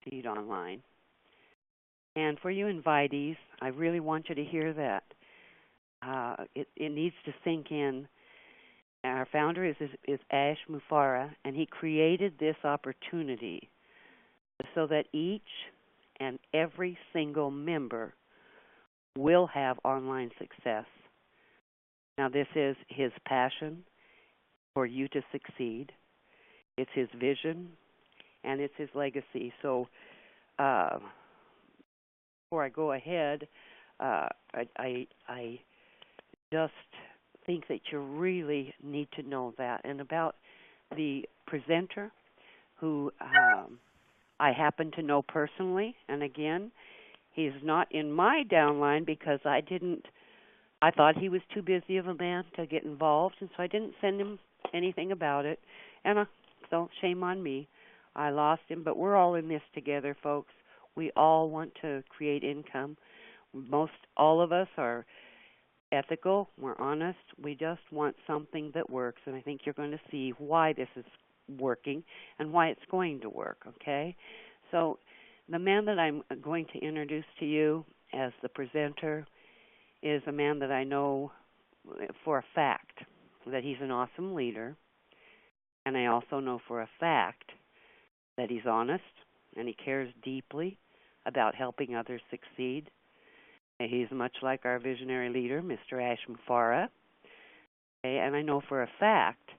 succeed online. And for you invitees, I really want you to hear that. It needs to sink in. Our founder is Ash Mufareh, and he created this opportunity so that each and every single member will have online success. Now, this is his passion for you to succeed. It's his vision, and it's his legacy. So before I go ahead, I just think that you really need to know that. And about the presenter, who I happen to know personally, and again, he's not in my downline because I thought he was too busy of a man to get involved, and so I didn't send him anything about it. And so shame on me. I lost him, but we're all in this together, folks. We all want to create income. All of us are ethical. We're honest. We just want something that works, and I think you're going to see why this is working and why it's going to work, okay? So the man that I'm going to introduce to you as the presenter is a man that I know for a fact that he's an awesome leader, and I also know for a fact that he's honest and he cares deeply about helping others succeed. And he's much like our visionary leader, Mr. Ash Mufareh. Okay, and I know for a fact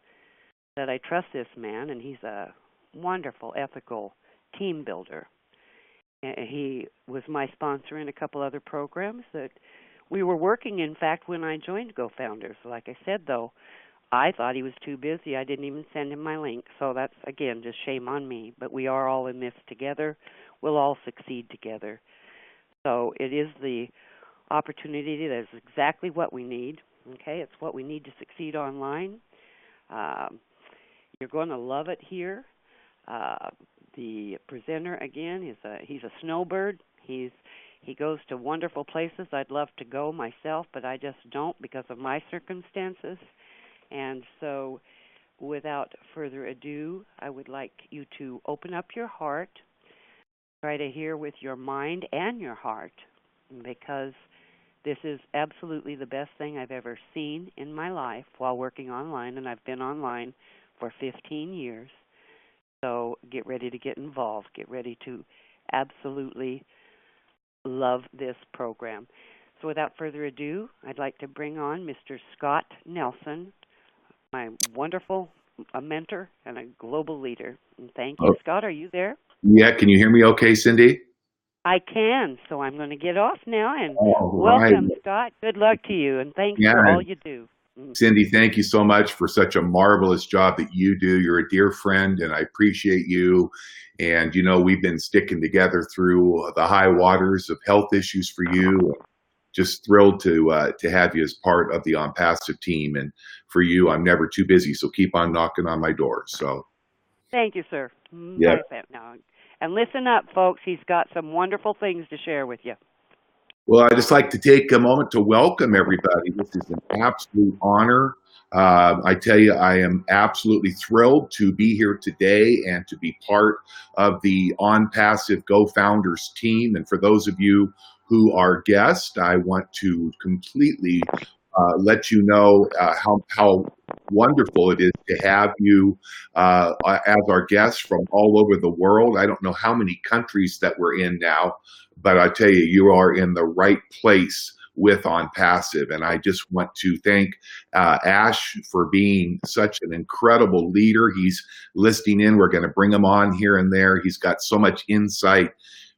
that I trust this man, and he's a wonderful, ethical team builder. He was my sponsor in a couple other programs that we were working, in fact, when I joined GoFounders. Like I said, though, I thought he was too busy. I didn't even send him my link. So that's, again, just shame on me. But we are all in this together. We'll all succeed together. So it is the opportunity that is exactly what we need. Okay, it's what we need to succeed online. You're going to love it here. The presenter, again, he's a snowbird. He goes to wonderful places I'd love to go myself, but I just don't because of my circumstances. And so without further ado, I would like you to open up your heart, try to hear with your mind and your heart, because this is absolutely the best thing I've ever seen in my life while working online, and I've been online for 15 years. So get ready to get involved. Get ready to absolutely love this program. So without further ado, I'd like to bring on Mr. Scott Nelson, my wonderful mentor and a global leader. And thank you, Scott. Are you there? Yeah, can you hear me okay, Cindy? I can, so I'm going to get off now. And welcome, Scott. Good luck to you, and thanks for all you do. Cindy, thank you so much for such a marvelous job that you do. You're a dear friend, and I appreciate you. And, you know, we've been sticking together through the high waters of health issues for you. Just thrilled to have you as part of the On Passive team. And for you, I'm never too busy, so keep on knocking on my door. So, thank you, sir. Yeah. And listen up, folks. He's got some wonderful things to share with you. Well, I'd just like to take a moment to welcome everybody. This is an absolute honor. I tell you, I am absolutely thrilled to be here today and to be part of the On Passive GoFounders team. And for those of you who are guests, I want to completely let you know how wonderful it is to have you as our guests from all over the world. I don't know how many countries that we're in now, but I tell you, you are in the right place with On Passive. And I just want to thank Ash for being such an incredible leader. He's listening in. We're going to bring him on here and there. He's got so much insight.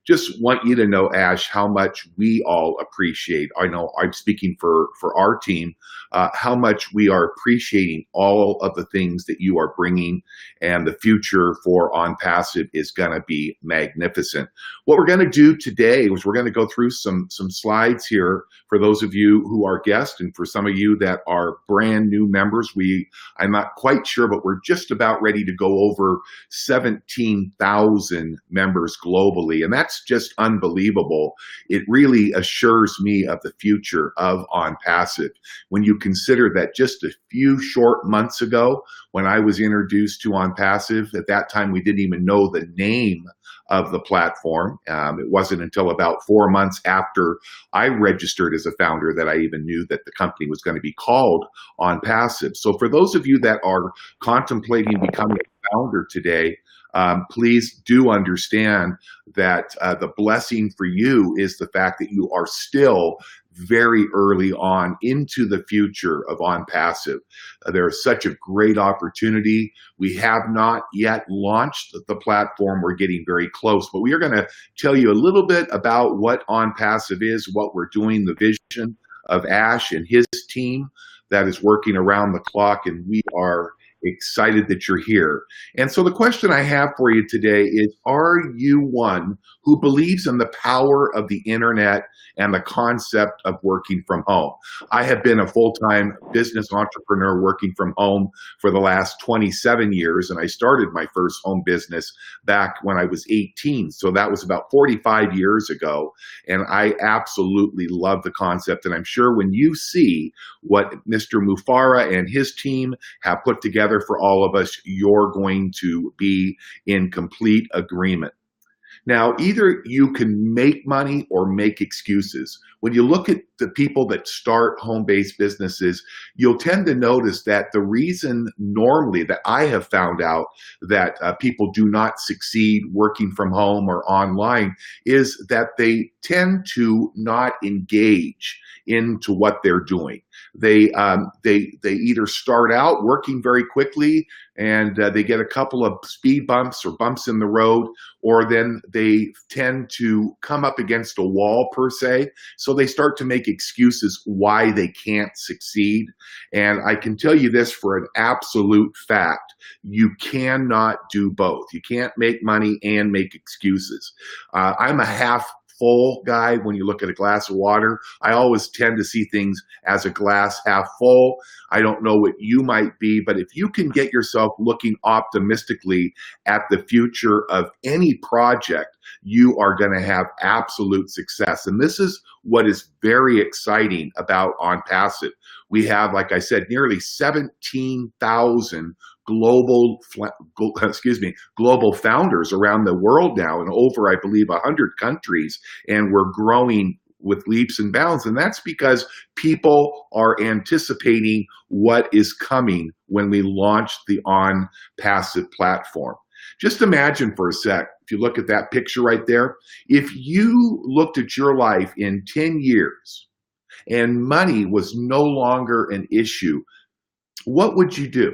Just want you to know, Ash, how much we all appreciate. I know I'm speaking for our team, how much we are appreciating all of the things that you are bringing, and the future for On Passive is going to be magnificent. What we're going to do today is we're going to go through some slides here for those of you who are guests, and for some of you that are brand new members. I'm not quite sure, but we're just about ready to go over 17,000 members globally, and that's just unbelievable. It really assures me of the future of On Passive. When you consider that just a few short months ago, when I was introduced to On Passive, at that time we didn't even know the name of the platform. It wasn't until about 4 months after I registered as a founder that I even knew that the company was going to be called On Passive. So for those of you that are contemplating becoming a founder today, please do understand that the blessing for you is the fact that you are still very early on into the future of On Passive. There is such a great opportunity. We have not yet launched the platform. We're getting very close, but we are going to tell you a little bit about what On Passive is, what we're doing, the vision of Ash and his team that is working around the clock, and we are excited that you're here. And so the question I have for you today is, are you one who believes in the power of the internet and the concept of working from home? I have been a full-time business entrepreneur working from home for the last 27 years, and I started my first home business back when I was 18. So that was about 45 years ago, and I absolutely love the concept. And I'm sure when you see what Mr. Mufara and his team have put together for all of us, you're going to be in complete agreement. Now, either you can make money or make excuses. When you look at the people that start home-based businesses, you'll tend to notice that the reason normally that I have found out that people do not succeed working from home or online is that they tend to not engage into what they're doing. They either start out working very quickly and they get a couple of speed bumps or bumps in the road, or then they tend to come up against a wall per se. So they start to make excuses why they can't succeed. And I can tell you this for an absolute fact: you cannot do both. You can't make money and make excuses. I'm a half full guy. When you look at a glass of water, I always tend to see things as a glass half full. I don't know what you might be, but if you can get yourself looking optimistically at the future of any project, you are going to have absolute success. And this is what is very exciting about On Passive. We have, like I said, nearly 17,000 global founders around the world now, in over, I believe, 100 countries, and we're growing with leaps and bounds. And that's because people are anticipating what is coming when we launch the On Passive platform. Just imagine for a sec, if you look at that picture right there, if you looked at your life in 10 years and money was no longer an issue, what would you do?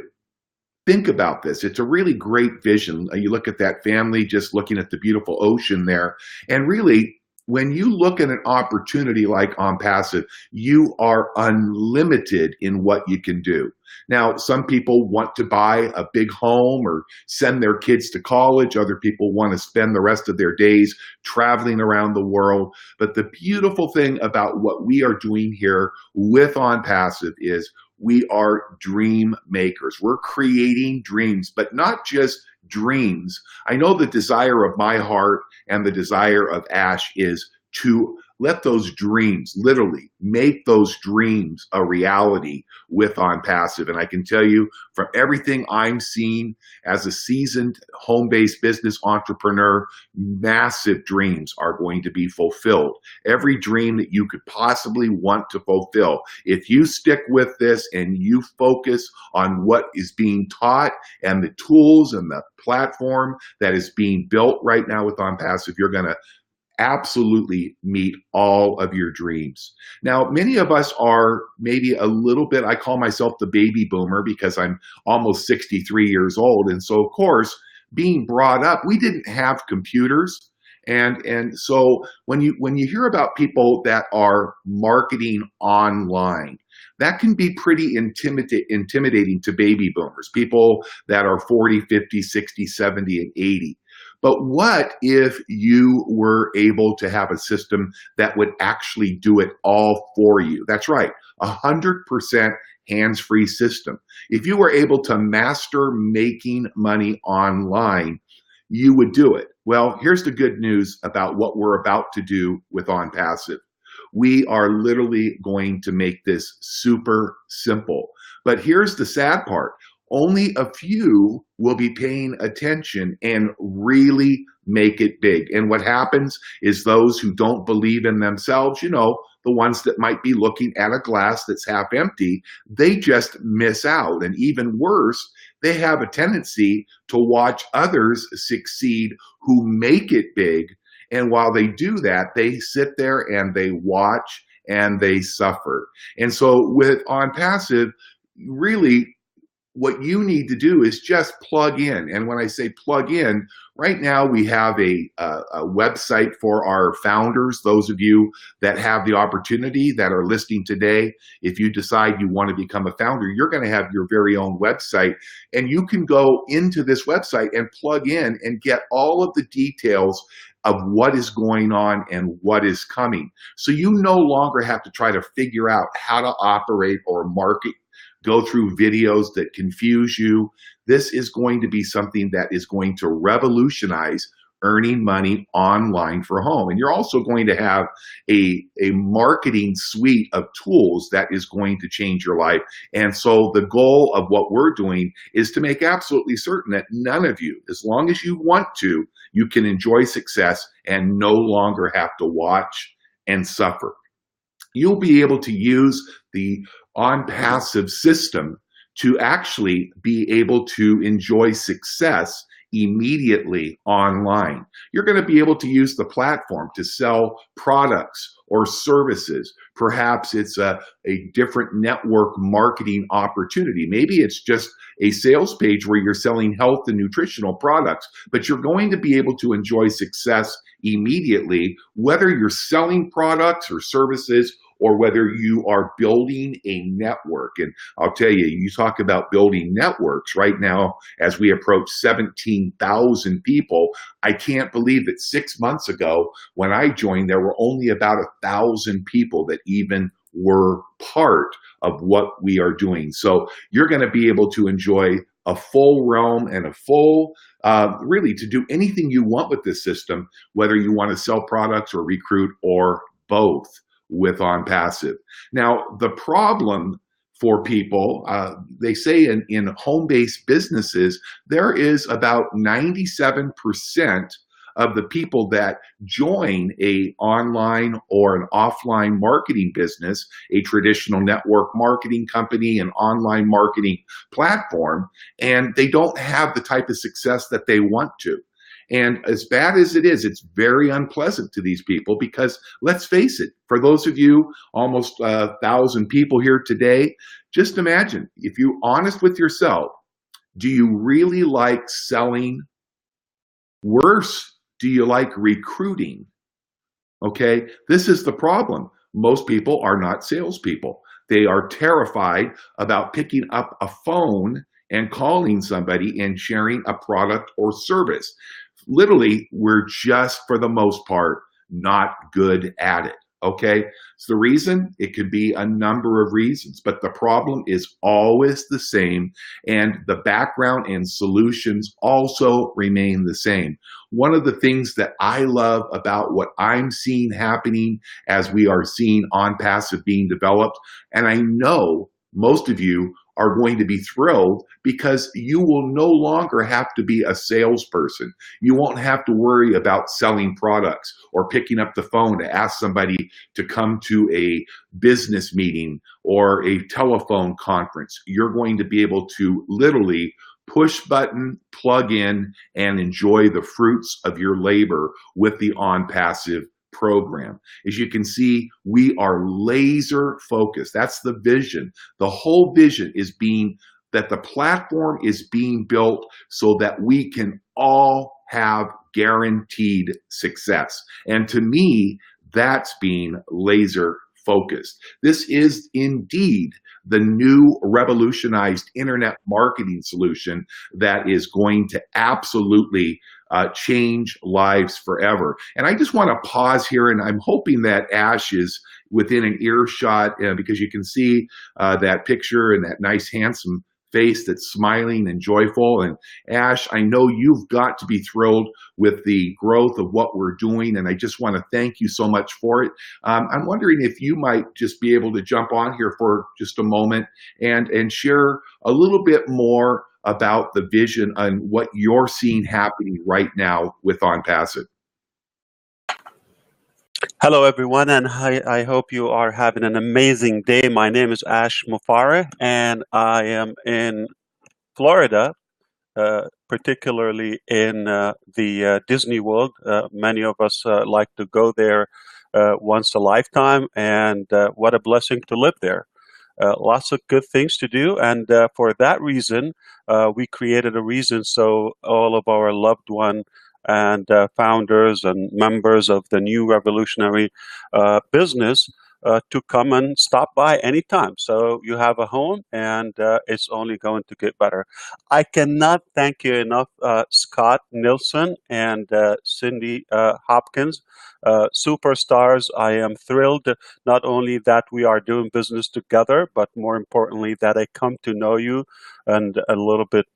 Think about this. It's a really great vision. You look at that family just looking at the beautiful ocean there. And really, when you look at an opportunity like On Passive, you are unlimited in what you can do. Now, some people want to buy a big home or send their kids to college. Other people want to spend the rest of their days traveling around the world. But the beautiful thing about what we are doing here with On Passive is we are dream makers. We're creating dreams, but not just dreams. I know the desire of my heart and the desire of Ash is to let those dreams, literally make those dreams a reality with On Passive. And I can tell you from everything I'm seeing as a seasoned home-based business entrepreneur, massive dreams are going to be fulfilled. Every dream that you could possibly want to fulfill. If you stick with this and you focus on what is being taught and the tools and the platform that is being built right now with On Passive, you're going to absolutely meet all of your dreams. Now, many of us are maybe a little bit, I call myself the baby boomer because I'm almost 63 years old. And so, of course, being brought up, we didn't have computers. And so when you hear about people that are marketing online, that can be pretty intimidating to baby boomers, people that are 40, 50, 60, 70, and 80. But what if you were able to have a system that would actually do it all for you? That's right, 100% hands-free system. If you were able to master making money online, you would do it. Well, here's the good news about what we're about to do with On Passive. We are literally going to make this super simple. But here's the sad part. only a few will be paying attention and really make it big. And what happens is those who don't believe in themselves, the ones that might be looking at a glass that's half empty, they just miss out. And even worse, they have a tendency to watch others succeed who make it big. And while they do that, they sit there and they watch and they suffer. And so with On Passive, really what you need to do is just plug in. And when I say plug in, right now we have a website for our founders, those of you that have the opportunity that are listening today. If you decide you want to become a founder, you're going to have your very own website, and you can go into this website and plug in and get all of the details of what is going on and what is coming. So you no longer have to try to figure out how to operate or market, go through videos that confuse you. This is going to be something that is going to revolutionize earning money online for home. And you're also going to have a marketing suite of tools that is going to change your life. And so the goal of what we're doing is to make absolutely certain that none of you, as long as you want to, you can enjoy success and no longer have to watch and suffer. You'll be able to use the On Passive system to actually be able to enjoy success immediately online. You're going to be able to use the platform to sell products or services. Perhaps it's a different network marketing opportunity. Maybe it's just a sales page where you're selling health and nutritional products, but you're going to be able to enjoy success immediately, whether you're selling products or services or whether you are building a network. And I'll tell you, you talk about building networks right now as we approach 17,000 people. I can't believe that 6 months ago when I joined, there were only about 1,000 people that even were part of what we are doing. So you're going to be able to enjoy a full realm and a full, really to do anything you want with this system, whether you want to sell products or recruit or both with On Passive. Now, the problem for people, they say in home-based businesses, there is about 97% of the people that join a online or an offline marketing business, a traditional network marketing company, an online marketing platform, and they don't have the type of success that they want to. And as bad as it is, it's very unpleasant to these people because let's face it, for those of you, almost 1,000 people here today, just imagine, if you're honest with yourself, do you really like selling? Worse, do you like recruiting? Okay, this is the problem. Most people are not salespeople. They are terrified about picking up a phone and calling somebody and sharing a product or service. Literally, we're just, for the most part, not good at it, okay? So the reason, it could be a number of reasons, but the problem is always the same, and the background and solutions also remain the same. One of the things that I love about what I'm seeing happening as we are seeing On Passive being developed, and I know most of you are going to be thrilled because you will no longer have to be a salesperson. You won't have to worry about selling products or picking up the phone to ask somebody to come to a business meeting or a telephone conference. You're going to be able to literally push button, plug in, and enjoy the fruits of your labor with the On Passive program. As you can see, we are laser focused. That's the vision. The whole vision is that the platform is being built so that we can all have guaranteed success. And to me, that's being laser focused. This is indeed the new revolutionized internet marketing solution that is going to absolutely change lives forever. And I just want to pause here, and I'm hoping that Ash is within an earshot because you can see that picture and that nice, handsome face that's smiling and joyful. And Ash, I know you've got to be thrilled with the growth of what we're doing, and I just want to thank you so much for it. I'm wondering if you might just be able to jump on here for just a moment and share a little bit more about the vision and what you're seeing happening right now with OnPassive. Hello, everyone, and I hope you are having an amazing day. My name is Ash Mufare, and I am in Florida, particularly in the Disney World. Many of us like to go there once a lifetime, and what a blessing to live there. Lots of good things to do, and for that reason, we created a reason so all of our loved one and founders and members of the new revolutionary business to come and stop by anytime. So you have a home, and it's only going to get better. I cannot thank you enough, Scott Nilsson and Cindy Hopkins, superstars. I am thrilled not only that we are doing business together, but more importantly, that I come to know you and a little bit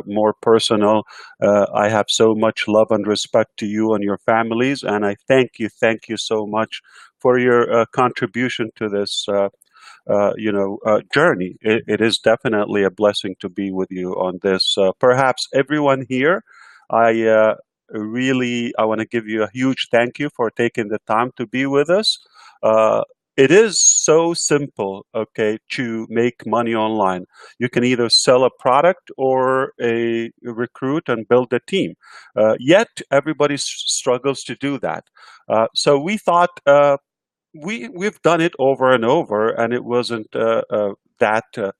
more personal. I have so much love and respect to you and your families, and I thank you so much for your contribution to this journey. It is definitely a blessing to be with you on this. Perhaps everyone here, I I want to give you a huge thank you for taking the time to be with us. It is so simple, okay, to make money online. You can either sell a product or a recruit and build a team. Yet everybody struggles to do that. So we thought we've done it over and over, and it wasn't that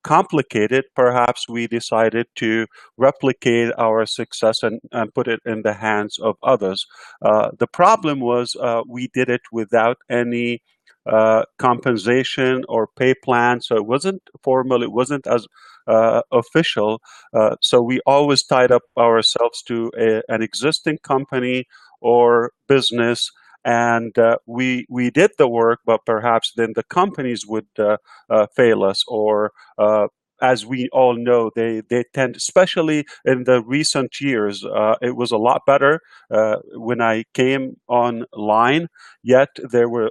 complicated. Perhaps we decided to replicate our success and put it in the hands of others. The problem was we did it without any compensation or pay plan, so it wasn't formal. It wasn't as official. So we always tied up ourselves to an existing company or business, and we did the work, but perhaps then the companies would fail us, or as we all know, they tend, especially in the recent years, it was a lot better when I came online. Yet there were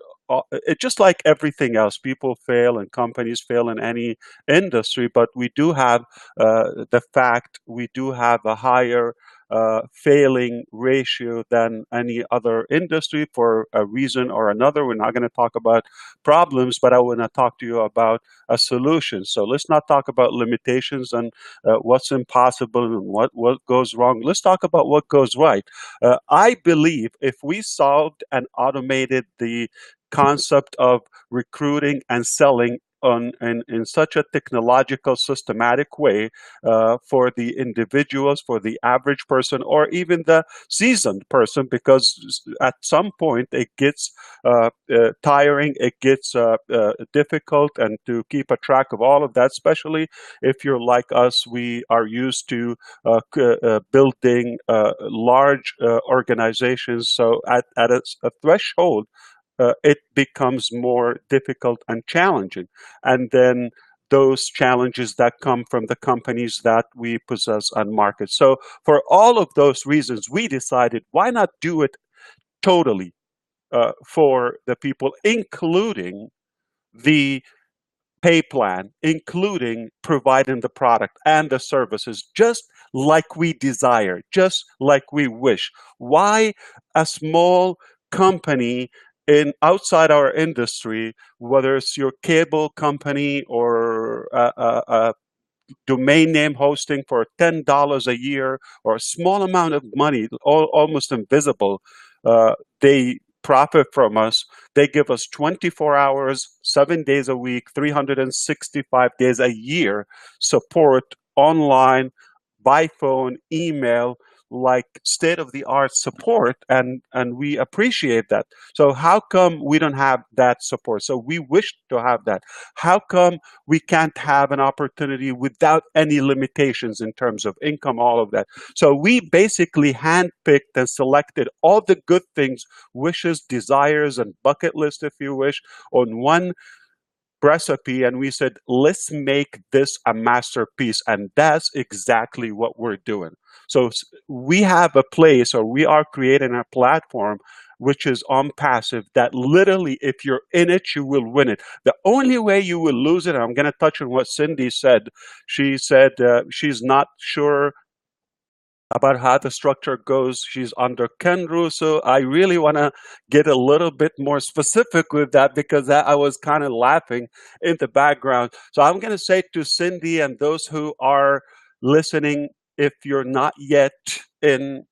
it just like everything else, people fail and companies fail in any industry, but we do have the fact we do have a higher failing ratio than any other industry for a reason or another. We're not going to talk about problems, but I want to talk to you about a solution. So let's not talk about limitations and what's impossible and what goes wrong. Let's talk about what goes right. I believe if we solved and automated the concept of recruiting and selling in such a technological, systematic way for the individuals, for the average person, or even the seasoned person, because at some point it gets tiring, it gets difficult, and to keep a track of all of that, especially if you're like us, we are used to building large organizations. So at a threshold, it becomes more difficult and challenging. And then those challenges that come from the companies that we possess and market. So for all of those reasons, we decided, why not do it totally for the people, including the pay plan, including providing the product and the services, just like we desire, just like we wish. Why a small company in outside our industry, whether it's your cable company or a domain name hosting for $10 a year, or a small amount of money, almost invisible, they profit from us. They give us 24 hours, 7 days a week, 365 days a year support online, by phone, email, like state-of-the-art support, and we appreciate that. So how come we don't have that support? So we wish to have that. How come we can't have an opportunity without any limitations in terms of income, all of that? So we basically handpicked and selected all the good things, wishes, desires, and bucket list, if you wish, on one recipe and we said, let's make this a masterpiece. And that's exactly what we're doing. So we have a place, or we are creating a platform which is on passive, that literally, if you're in it, you will win it. The only way you will lose it, and I'm going to touch on what Cindy said. She said she's not sure about how the structure goes. She's under Ken Russo. I really want to get a little bit more specific with that, because I was kind of laughing in the background. So I'm going to say to Cindy and those who are listening, if you're not yet in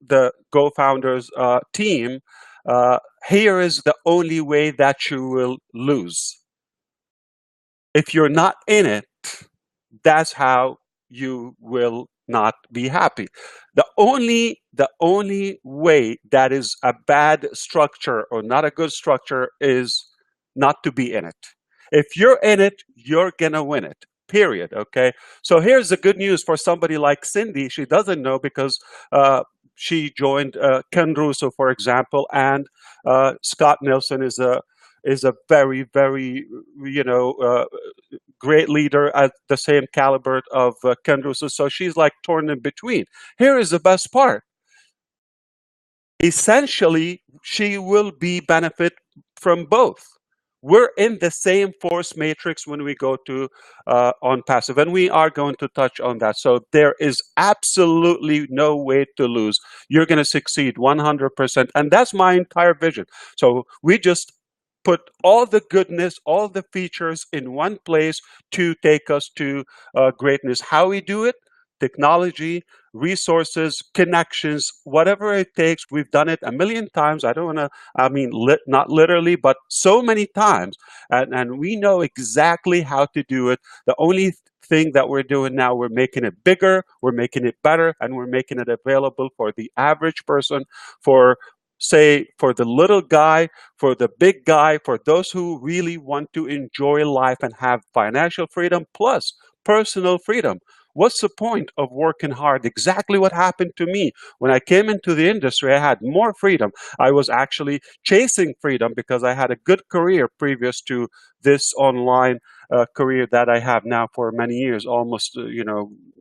the Go Founders team, here is the only way that you will lose. If you're not in it, that's how you will not be happy. The only way that is a bad structure or not a good structure is not to be in it. If you're in it, you're gonna win it. Period. Okay. So here's the good news for somebody like Cindy. She doesn't know because she joined Ken Russo, for example, and Scott Nelson is a very, very, great leader at the same caliber of Ken Russo. So she's like torn in between. Here is the best part. Essentially, she will be benefit from both. We're in the same force matrix when we go to on passive, and we are going to touch on that. So there is absolutely no way to lose. You're going to succeed 100%, and that's my entire vision. So we just put all the goodness, all the features in one place to take us to greatness. How we do it? Technology, resources, connections, whatever it takes. We've done it a million times. I don't want to, not literally, but so many times. And we know exactly how to do it. The only thing that we're doing now, we're making it bigger, we're making it better, and we're making it available for the average person, for the little guy, for the big guy, for those who really want to enjoy life and have financial freedom plus personal freedom. What's the point of working hard? Exactly what happened to me. When I came into the industry, I had more freedom. I was actually chasing freedom because I had a good career previous to this online career that I have now for many years, almost,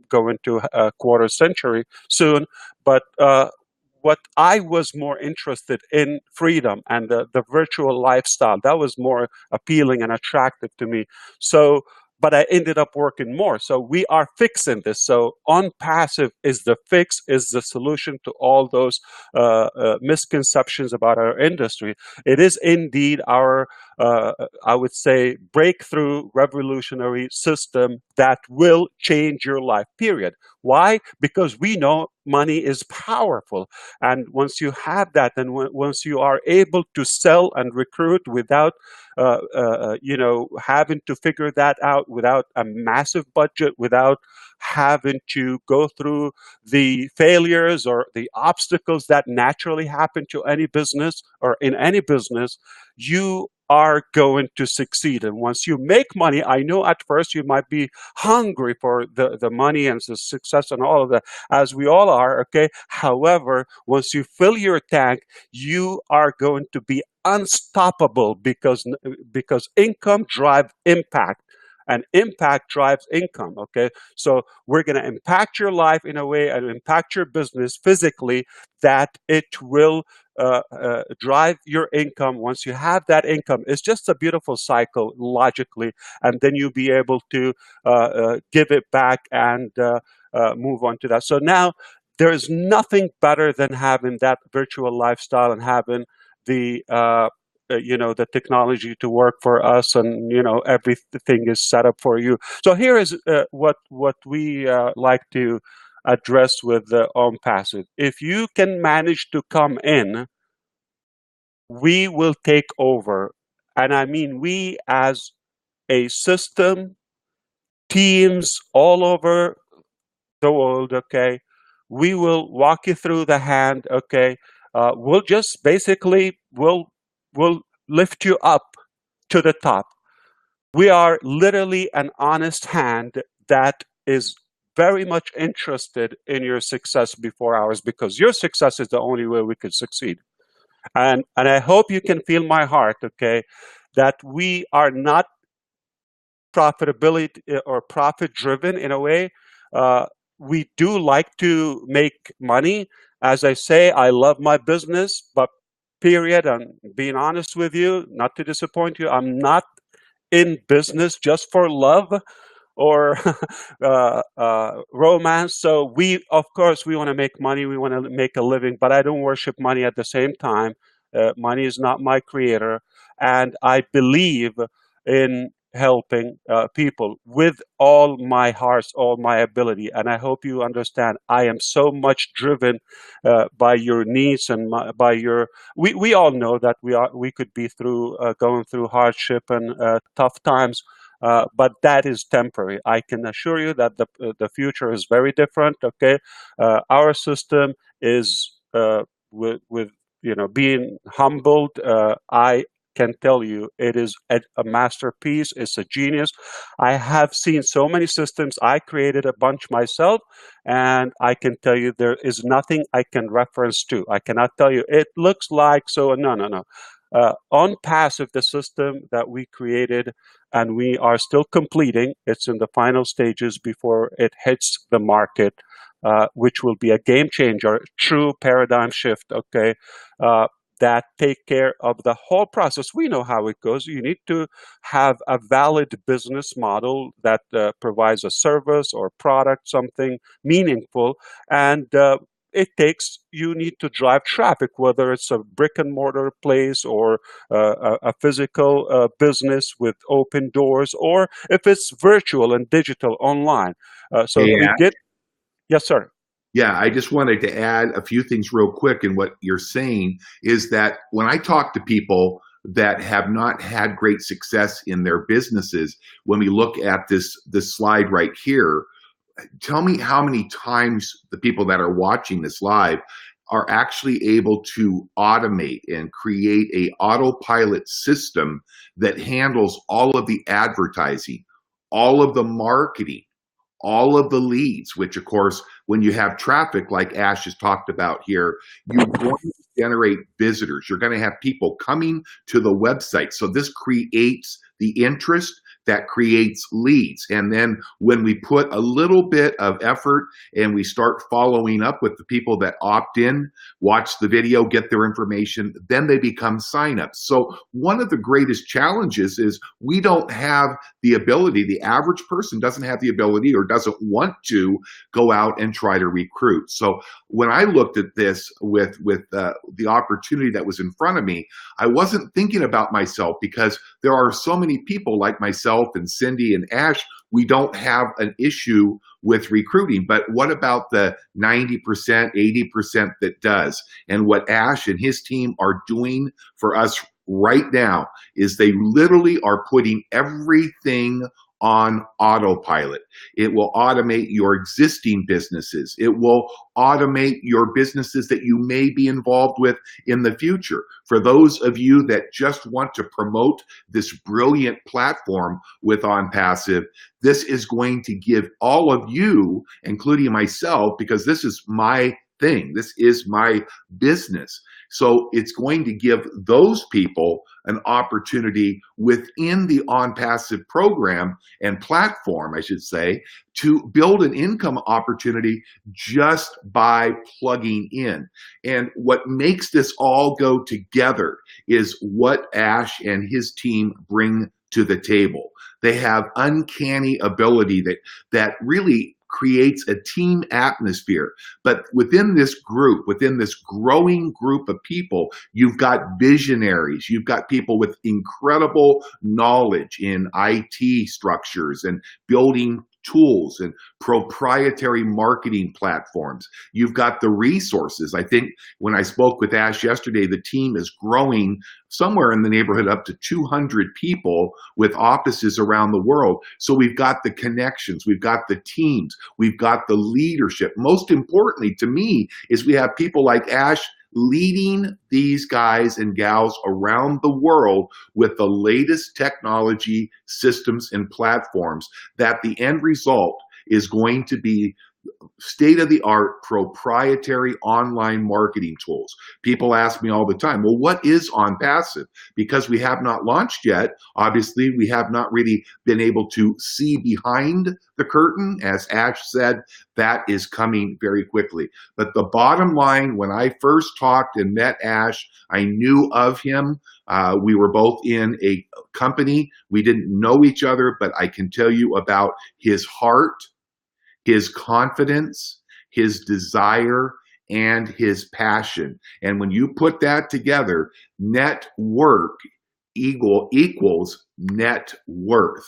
going to a quarter century soon. But what I was more interested in, freedom and the virtual lifestyle. That was more appealing and attractive to me. So, but I ended up working more. So we are fixing this. So on passive is the fix, is the solution to all those misconceptions about our industry. It is indeed our, I would say, breakthrough revolutionary system that will change your life, period. Why? Because we know money is powerful. And once you have that, and once you are able to sell and recruit without, having to figure that out, without a massive budget, without having to go through the failures or the obstacles that naturally happen to any business or in any business, you are going to succeed. And once you make money, I know at first you might be hungry for the money and the success and all of that, as we all are, okay? However, once you fill your tank, you are going to be unstoppable because income drives impact. And impact drives income, okay? So we're going to impact your life in a way and impact your business physically that it will drive your income. Once you have that income, it's just a beautiful cycle logically, and then you'll be able to give it back and move on to that. So now there is nothing better than having that virtual lifestyle and having the the technology to work for us, and everything is set up for you. So here is what we like to address with the on passive. If you can manage to come in, we will take over. And I mean we as a system, teams all over the world, okay? We will walk you through the hand, okay? We'll just basically, we'll lift you up to the top. We are literally an honest hand that is very much interested in your success before ours, because your success is the only way we could succeed. And I hope you can feel my heart, okay, that we are not profitability or profit driven in a way. We do like to make money. As I say, I love my business, but period, I'm being honest with you, not to disappoint you, I'm not in business just for love or romance. So of course, we want to make money. We want to make a living, but I don't worship money at the same time. Money is not my creator, and I believe in helping people with all my heart, all my ability. And I hope you understand. I am so much driven by your needs and by your. We all know that we could be through going through hardship and tough times. But that is temporary. I can assure you that the future is very different. Okay, our system is with being humbled. I can tell you it is a masterpiece. It's a genius. I have seen so many systems. I created a bunch myself, and I can tell you there is nothing I can reference to. I cannot tell you it looks like so. No, no, no. On passive, the system that we created and we are still completing. It's in the final stages before it hits the market, which will be a game changer, true paradigm shift, okay, that take care of the whole process. We know how it goes. You need to have a valid business model that provides a service or product, something meaningful, and you need to drive traffic, whether it's a brick and mortar place or a physical business with open doors, or if it's virtual and digital online. So Hey, we did. Yes, sir. yeah, I just wanted to add a few things real quick. And what you're saying is that when I talk to people that have not had great success in their businesses, when we look at this slide right here, tell me how many times the people that are watching this live are actually able to automate and create a autopilot system that handles all of the advertising, all of the marketing, all of the leads, which of course, when you have traffic like Ash has talked about here, you're going to generate visitors. You're going to have people coming to the website. So this creates the interest that creates leads. And then when we put a little bit of effort and we start following up with the people that opt in, watch the video, get their information, then they become signups. So one of the greatest challenges is we don't have the ability, the average person doesn't have the ability or doesn't want to go out and try to recruit. So when I looked at this with the opportunity that was in front of me, I wasn't thinking about myself because there are so many people like myself and Cindy and Ash. We don't have an issue with recruiting, but what about the 90%, 80% that does? And what Ash and his team are doing for us right now is they literally are putting everything on autopilot. It will automate your existing businesses. It will automate your businesses that you may be involved with in the future. For those of you that just want to promote this brilliant platform with OnPassive, this is going to give all of you, including myself, because this is my thing, this is my business. So it's going to give those people an opportunity within the OnPassive program and platform, I should say, to build an income opportunity just by plugging in. And what makes this all go together is what Ash and his team bring to the table. They have uncanny ability that really creates a team atmosphere. But within this group, within this growing group of people, you've got visionaries, you've got people with incredible knowledge in IT structures and building tools and proprietary marketing platforms. You've got the resources. I think when I spoke with Ash yesterday, the team is growing somewhere in the neighborhood up to 200 people with offices around the world. So we've got the connections, we've got the teams, we've got the leadership. Most importantly to me is we have people like Ash leading these guys and gals around the world with the latest technology, systems, and platforms, that the end result is going to be state-of-the-art proprietary online marketing tools. People ask me all the time, well, what is OnPassive? Because we have not launched yet, obviously, we have not really been able to see behind the curtain. As Ash said, that is coming very quickly. But the bottom line, when I first talked and met Ash, I knew of him. We were both in a company. We didn't know each other, but I can tell you about his heart, his confidence, his desire, and his passion. And when you put that together, net work equals net worth.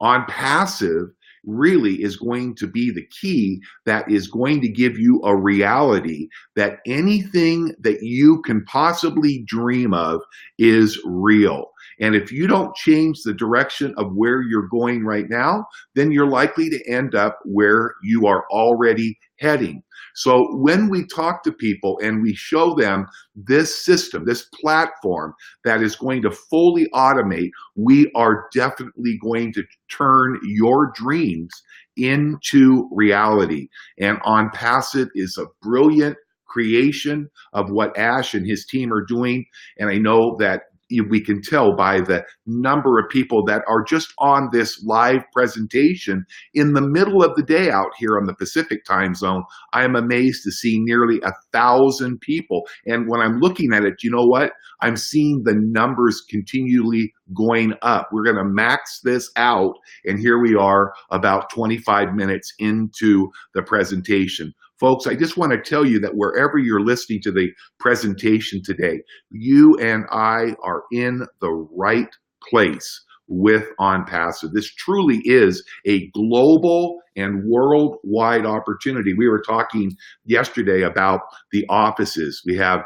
OnPassive really is going to be the key that is going to give you a reality that anything that you can possibly dream of is real. And if you don't change the direction of where you're going right now, then you're likely to end up where you are already heading. So when we talk to people and we show them this system, this platform that is going to fully automate, we are definitely going to turn your dreams into reality. And OnPassive is a brilliant creation of what Ash and his team are doing. And I know that we can tell by the number of people that are just on this live presentation in the middle of the day out here on the Pacific time zone. I am amazed to see nearly 1,000 people. And when I'm looking at it, you know what? I'm seeing the numbers continually going up. We're going to max this out. And here we are about 25 minutes into the presentation. Folks, I just want to tell you that wherever you're listening to the presentation today, you and I are in the right place with OnPassive. This truly is a global and worldwide opportunity. We were talking yesterday about the offices. We have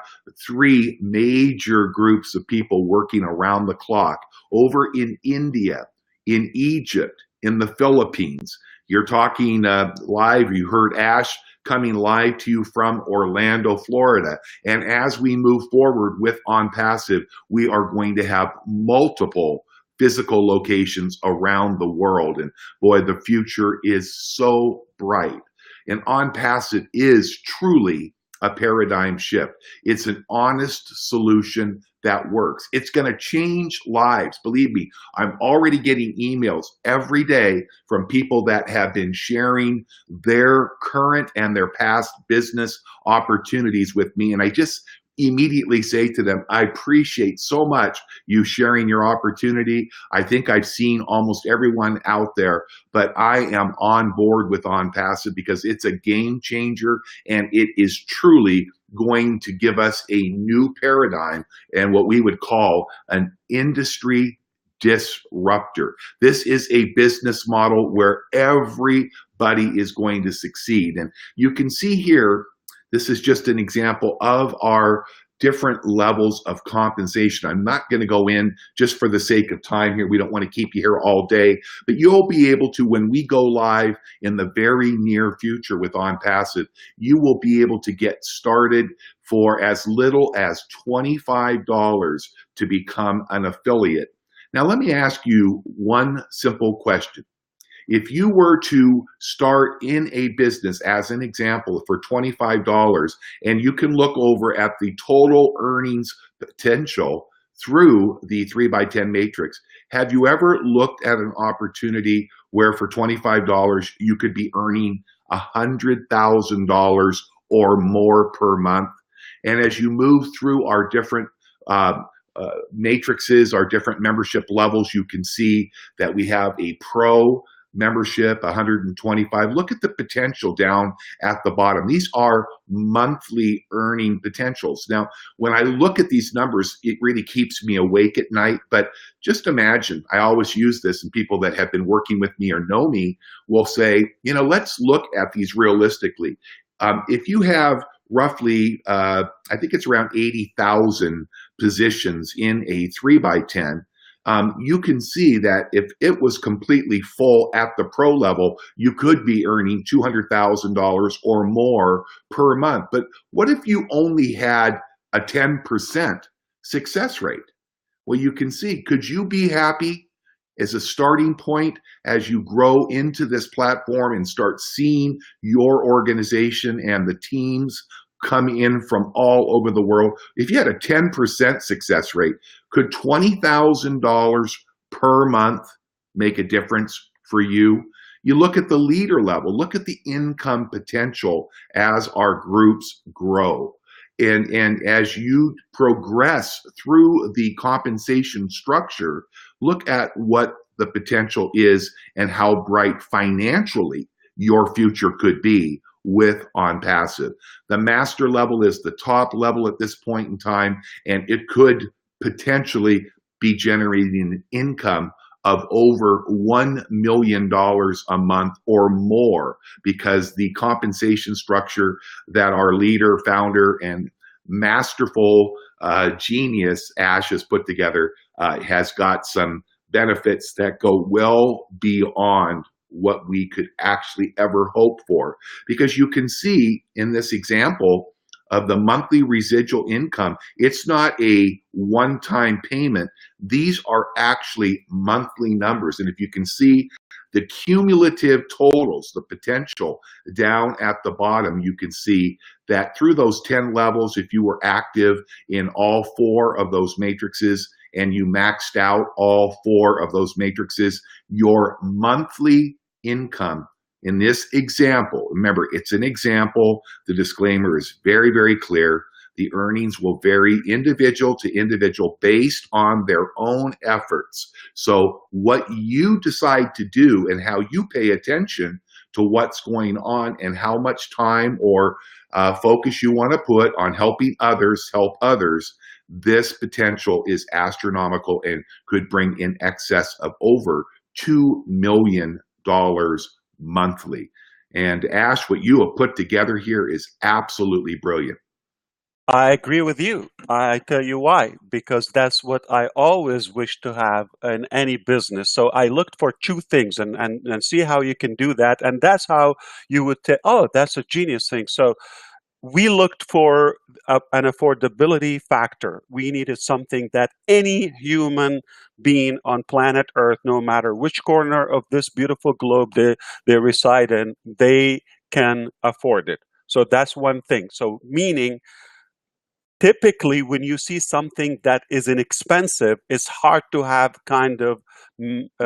3 major groups of people working around the clock over in India, in Egypt, in the Philippines. You're talking live, you heard Ash coming live to you from Orlando, Florida. And as we move forward with OnPassive, we are going to have multiple physical locations around the world. And boy, the future is so bright. And OnPassive is truly a paradigm shift. It's an honest solution that works. It's going to change lives. Believe me, I'm already getting emails every day from people that have been sharing their current and their past business opportunities with me. And I just immediately say to them, I appreciate so much you sharing your opportunity. I think I've seen almost everyone out there, but I am on board with OnPassive because it's a game changer and it is truly going to give us a new paradigm and what we would call an industry disruptor. This is a business model where everybody is going to succeed. And you can see here, this is just an example of our different levels of compensation. I'm not going to go in just for the sake of time here. We don't want to keep you here all day, but you'll be able to, when we go live in the very near future with OnPassive, you will be able to get started for as little as $25 to become an affiliate. Now, let me ask you one simple question. If you were to start in a business, as an example, for $25, and you can look over at the total earnings potential through the 3x10 matrix, have you ever looked at an opportunity where for $25 you could be earning $100,000 or more per month? And as you move through our different matrices, our different membership levels, you can see that we have a pro membership, 125. Look at the potential down at the bottom. These are monthly earning potentials. Now, when I look at these numbers, it really keeps me awake at night. But just imagine, I always use this, and people that have been working with me or know me will say, you know, let's look at these realistically. If you have roughly, I think it's around 80,000 positions in a 3x10, you can see that if it was completely full at the pro level, you could be earning $200,000 or more per month. But what if you only had a 10% success rate? Well, you can see, could you be happy as a starting point as you grow into this platform and start seeing your organization and the teams come in from all over the world. If you had a 10% success rate, could $20,000 per month make a difference for you? You look at the leader level, look at the income potential as our groups grow. And as you progress through the compensation structure, look at what the potential is and how bright financially your future could be with OnPassive. The master level is the top level at this point in time, and it could potentially be generating an income of over $1 million a month or more, because the compensation structure that our leader, founder, and masterful genius Ash has put together has got some benefits that go well beyond what we could actually ever hope for. Because you can see in this example of the monthly residual income, it's not a one-time payment. These are actually monthly numbers. And if you can see the cumulative totals, the potential down at the bottom, you can see that through those 10 levels, if you were active in all 4 of those matrices and you maxed out all 4 of those matrices, your monthly income in this example, remember, it's an example. The disclaimer is very, very clear. The earnings will vary individual to individual based on their own efforts. So what you decide to do and how you pay attention to what's going on and how much time or focus you want to put on helping others help others, this potential is astronomical and could bring in excess of over $2 million monthly. And Ash, what you have put together here is absolutely brilliant. I agree with you. I tell you why. Because that's what I always wish to have in any business. So I looked for 2 things and see how you can do that. And that's how you would say, oh, that's a genius thing. So we looked for an affordability factor. We needed something that any human being on planet Earth, no matter which corner of this beautiful globe they reside in, they can afford it. So that's one thing. So meaning, typically when you see something that is inexpensive, it's hard to have kind of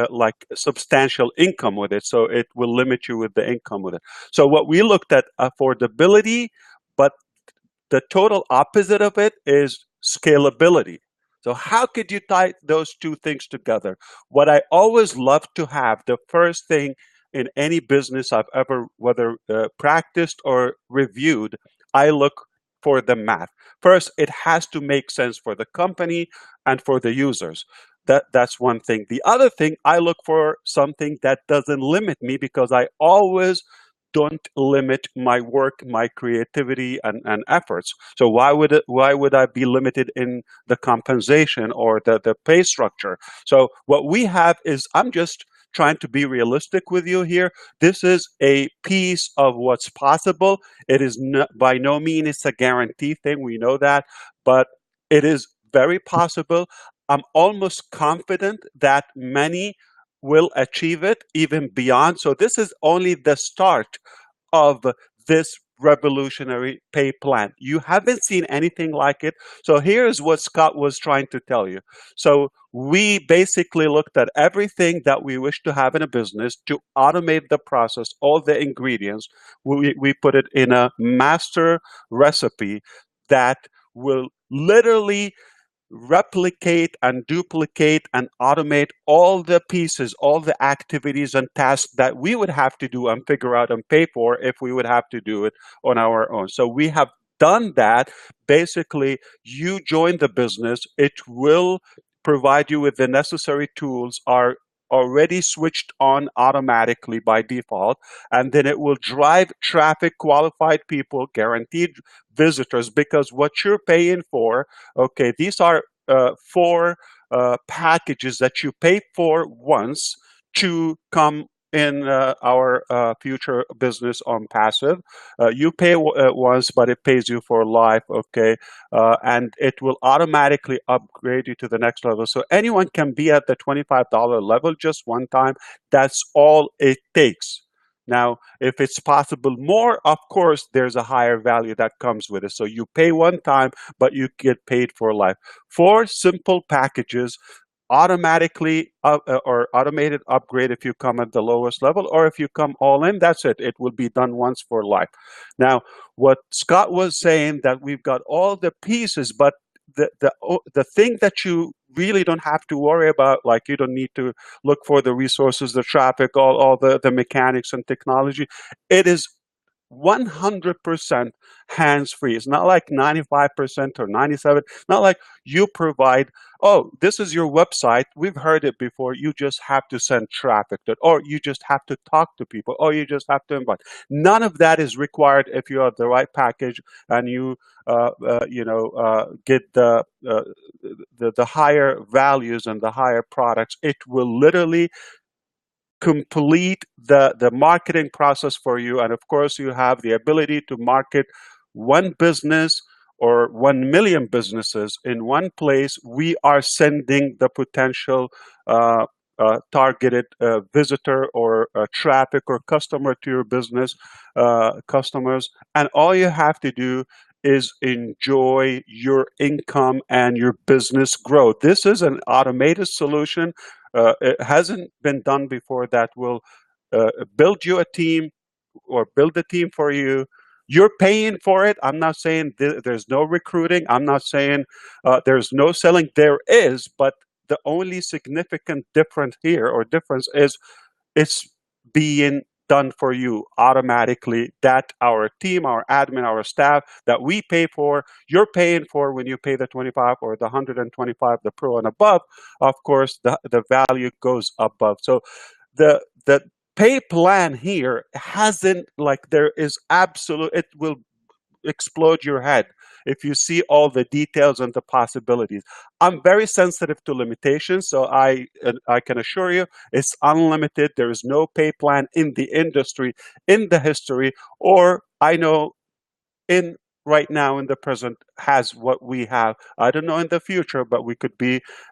like substantial income with it. So it will limit you with the income with it. So what we looked at affordability, but the total opposite of it is scalability. So how could you tie those 2 things together? What I always love to have, the first thing in any business I've ever, whether practiced or reviewed, I look for the math. First, it has to make sense for the company and for the users. That's one thing. The other thing, I look for something that doesn't limit me, because I always don't limit my work, my creativity, and efforts. So why would I be limited in the compensation or the pay structure? So what we have is, I'm just trying to be realistic with you here. This is a piece of what's possible. It is by no means it's a guarantee thing. We know that, but it is very possible. I'm almost confident that many will achieve it, even beyond. So this is only the start of this revolutionary pay plan. You haven't seen anything like it. So here's what Scott was trying to tell you. So we basically looked at everything that we wish to have in a business to automate the process, all the ingredients. We put it in a master recipe that will literally replicate and duplicate and automate all the pieces, all the activities and tasks that we would have to do and figure out and pay for if we would have to do it on our own. So we have done that. Basically, you join the business, it will provide you with the necessary tools, are already switched on automatically by default, and then it will drive traffic, qualified people, guaranteed visitors, because what you're paying for, okay, these are 4 packages that you pay for once to come in our future business on passive. You pay once, but it pays you for life, okay? And it will automatically upgrade you to the next level. So anyone can be at the $25 level just one time. That's all it takes. Now, if it's possible more, of course, there's a higher value that comes with it. So you pay one time, but you get paid for life. 4 simple packages, automatically or automated upgrade if you come at the lowest level, or if you come all in, that's it. It will be done once for life. Now, what Scott was saying, that we've got all the pieces, but the thing that you really don't have to worry about, like you don't need to look for the resources, the traffic, all the mechanics and technology. It is 100% hands-free. It's not like 95% or 97. Not like you provide, oh, this is your website. We've heard it before. You just have to send traffic to it, or you just have to talk to people, or you just have to invite. None of that is required if you have the right package and you get the higher values and the higher products. It will literally complete the marketing process for you. And of course, you have the ability to market one business or 1 million businesses in one place. We are sending the potential targeted visitor or traffic or customer to your business customers. And all you have to do is enjoy your income and your business growth. This is an automated solution. It hasn't been done before, that will build you a team or build a team for you. You're paying for it. I'm not saying there's no recruiting. I'm not saying there's no selling. There is, but the only significant difference here or difference is it's being done for you automatically. That our team, our admin, our staff that we pay for, you're paying for when you pay the 25 or the 125, the pro and above. Of course, the value goes above. So the pay plan here hasn't, like, there is absolute, it will explode your head if you see all the details and the possibilities. I'm very sensitive to limitations, so I can assure you it's unlimited. There is no pay plan in the industry, in the history, or I know in right now in the present has what we have. I don't know in the future, but we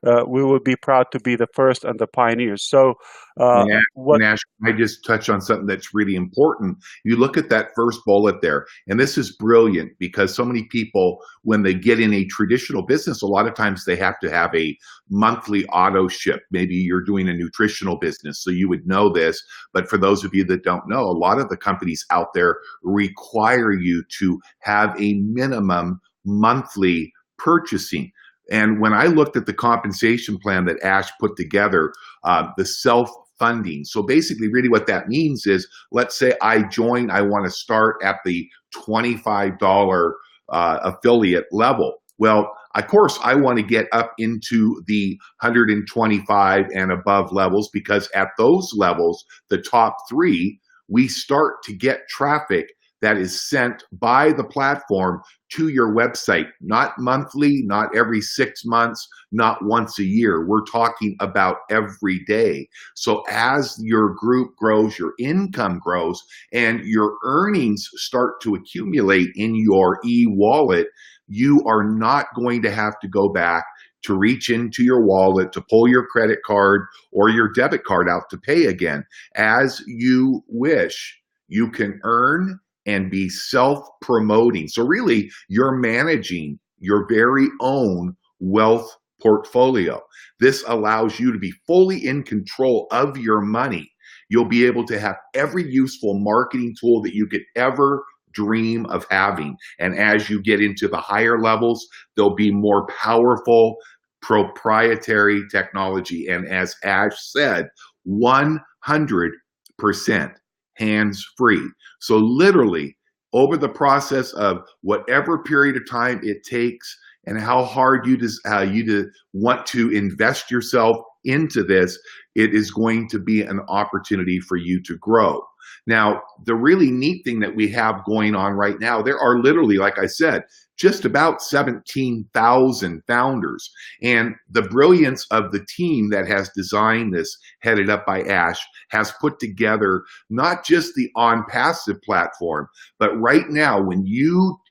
will be proud to be the first and the pioneers. So what? And Ash, I just touch on something that's really important. You look at that first bullet there, and this is brilliant because so many people, when they get in a traditional business, a lot of times they have to have a monthly auto ship. Maybe you're doing a nutritional business, so you would know this. But for those of you that don't know, a lot of the companies out there require you to have a minimum monthly purchasing. And when I looked at the compensation plan that Ash put together, the self-funding. So basically, really what that means is, let's say I want to start at the $25 affiliate level. Well, of course, I want to get up into the 125 and above levels, because at those levels, the top 3, we start to get traffic that is sent by the platform to your website, not monthly, not every 6 months, not once a year. We're talking about every day. So as your group grows, your income grows, and your earnings start to accumulate in your e-wallet, you are not going to have to go back to reach into your wallet to pull your credit card or your debit card out to pay again. As you wish, you can earn and be self-promoting. So really, you're managing your very own wealth portfolio. This allows you to be fully in control of your money. You'll be able to have every useful marketing tool that you could ever dream of having. And as you get into the higher levels, there'll be more powerful proprietary technology. And as Ash said, 100% hands-free. So literally, over the process of whatever period of time it takes and how hard you want to invest yourself into this, it is going to be an opportunity for you to grow. Now, the really neat thing that we have going on right now, there are literally, like I said, just about 17,000 founders. And the brilliance of the team that has designed this, headed up by Ash, has put together not just the OnPassive platform, but right now,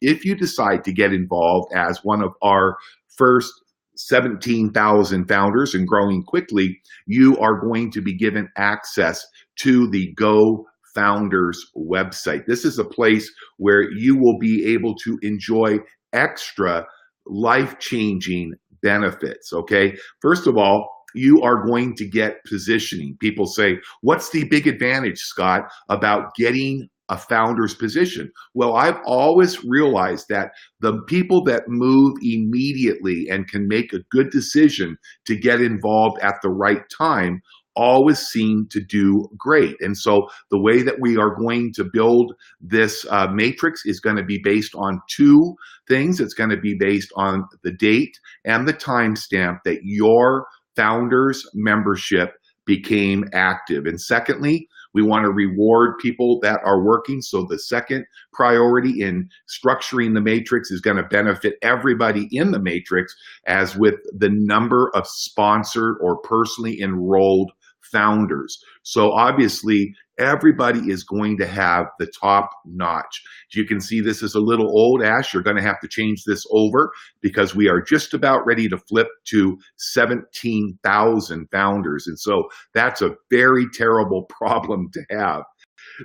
if you decide to get involved as one of our first 17,000 founders and growing quickly, you are going to be given access to the Go Founders website. This is a place where you will be able to enjoy extra life-changing benefits, okay? First of all, you are going to get positioning. People say, what's the big advantage, Scott, about getting a founder's position? Well, I've always realized that the people that move immediately and can make a good decision to get involved at the right time always seem to do great. And so the way that we are going to build this matrix is going to be based on two things. It's going to be based on the date and the timestamp that your founder's membership became active. And secondly, we want to reward people that are working. So the second priority in structuring the matrix is going to benefit everybody in the matrix, as with the number of sponsored or personally enrolled founders. So obviously, everybody is going to have the top notch. As you can see, this is a little old, Ash. You're going to have to change this over because we are just about ready to flip to 17,000 founders. And so that's a very terrible problem to have.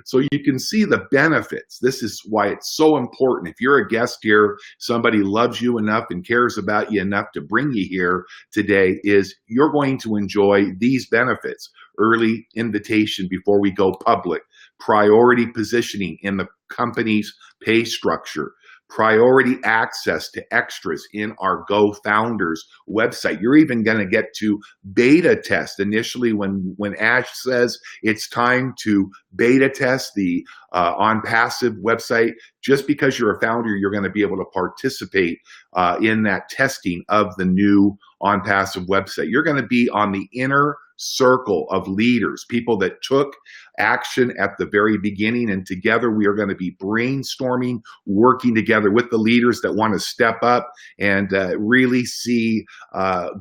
So you can see the benefits. This is why it's so important. If you're a guest here, somebody loves you enough and cares about you enough to bring you here today, is you're going to enjoy these benefits. Early invitation before we go public, priority positioning in the company's pay structure, priority access to extras in our Go Founders website. You're even going to get to beta test initially when Ash says it's time to beta test the OnPassive website. Just because you're a founder, you're going to be able to participate in that testing of the new OnPassive website. You're going to be on the inner circle of leaders, people that took action at the very beginning, and together we are going to be brainstorming, working together with the leaders that want to step up and really see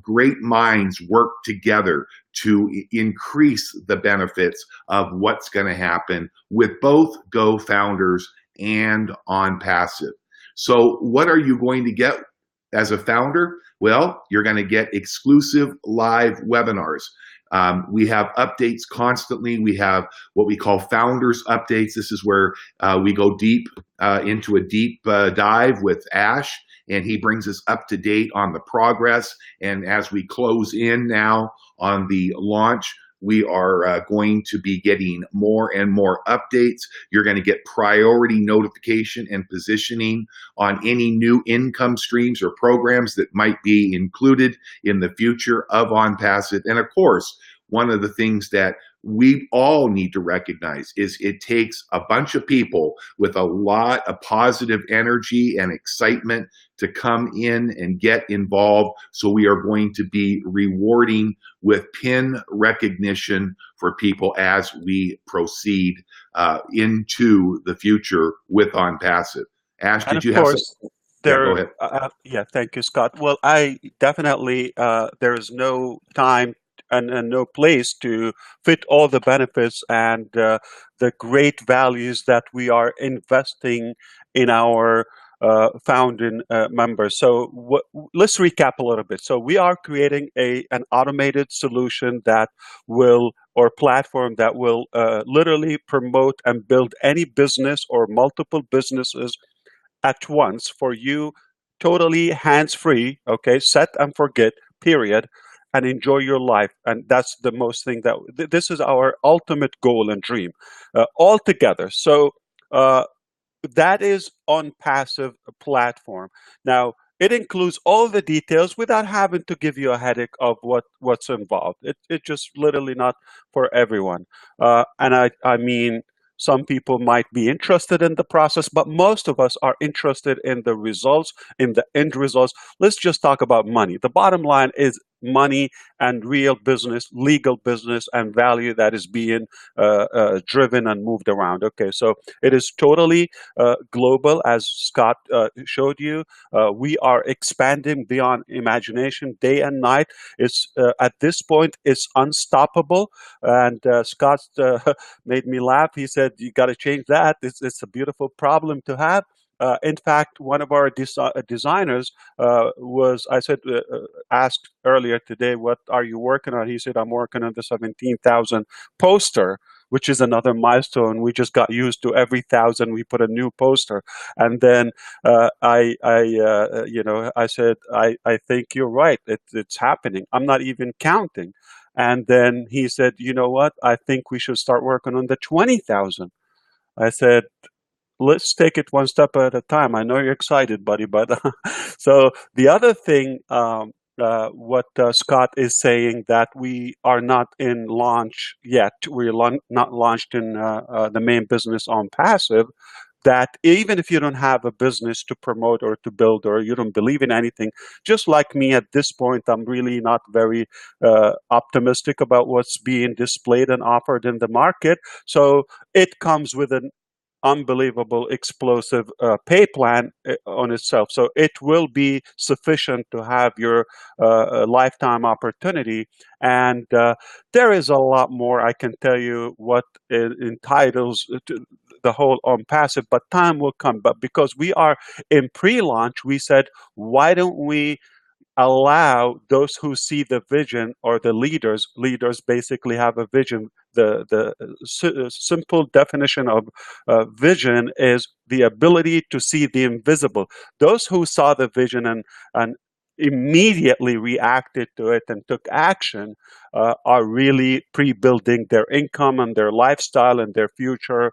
great minds work together to increase the benefits of what's going to happen with both Go Founders and OnPassive. So what are you going to get as a founder? Well, you're going to get exclusive live webinars. We have updates constantly. We have what we call founders updates. This is where we go deep into a deep dive with Ash, and he brings us up to date on the progress. And as we close in now on the launch, we are going to be getting more and more updates. You're going to get priority notification and positioning on any new income streams or programs that might be included in the future of OnPassive. And of course, one of the things that we all need to recognize is it takes a bunch of people with a lot of positive energy and excitement to come in and get involved. So we are going to be rewarding with pin recognition for people as we proceed into the future with OnPassive. Ash, did you have something? Yeah, go ahead. Yeah, thank you, Scott. Well, I definitely, there is no time and no place to fit all the benefits and the great values that we are investing in our founding members. So let's recap a little bit. So we are creating an automated solution that will, or platform that will literally promote and build any business or multiple businesses at once for you, totally hands-free, okay, set and forget, period, and enjoy your life. And that's the most thing that this is our ultimate goal and dream all together. So that is OnPassive platform. Now, it includes all the details without having to give you a headache of what's involved. It's just literally not for everyone. And I mean, some people might be interested in the process, but most of us are interested in the results, in the end results. Let's just talk about money. The bottom line is money and real business, legal business and value that is being driven and moved around. Okay, so it is totally global, as Scott showed you. We are expanding beyond imagination day and night. It's at this point, it's unstoppable. And Scott made me laugh. He said, "You got to change that. It's a beautiful problem to have." In fact, one of our designers I said, asked earlier today, "What are you working on?" He said, "I'm working on the 17,000 poster, which is another milestone. We just got used to every 1,000 we put a new poster." And then I said, I think you're right. It's happening. I'm not even counting. And then he said, "You know what? I think we should start working on the 20,000." I said, "Let's take it one step at a time. I know you're excited, buddy." But so the other thing, what Scott is saying, that we are not in launch yet. We're not launched in the main business on passive. That even if you don't have a business to promote or to build, or you don't believe in anything, just like me at this point, I'm really not very optimistic about what's being displayed and offered in the market. So it comes with an unbelievable explosive pay plan on itself. So it will be sufficient to have your lifetime opportunity. And there is a lot more. I can tell you what it entitles to the whole on passive, but time will come. But because we are in pre-launch, we said, why don't we allow those who see the vision, or the leaders basically have a vision. The simple definition of vision is the ability to see the invisible. Those who saw the vision and immediately reacted to it and took action are really pre-building their income and their lifestyle and their future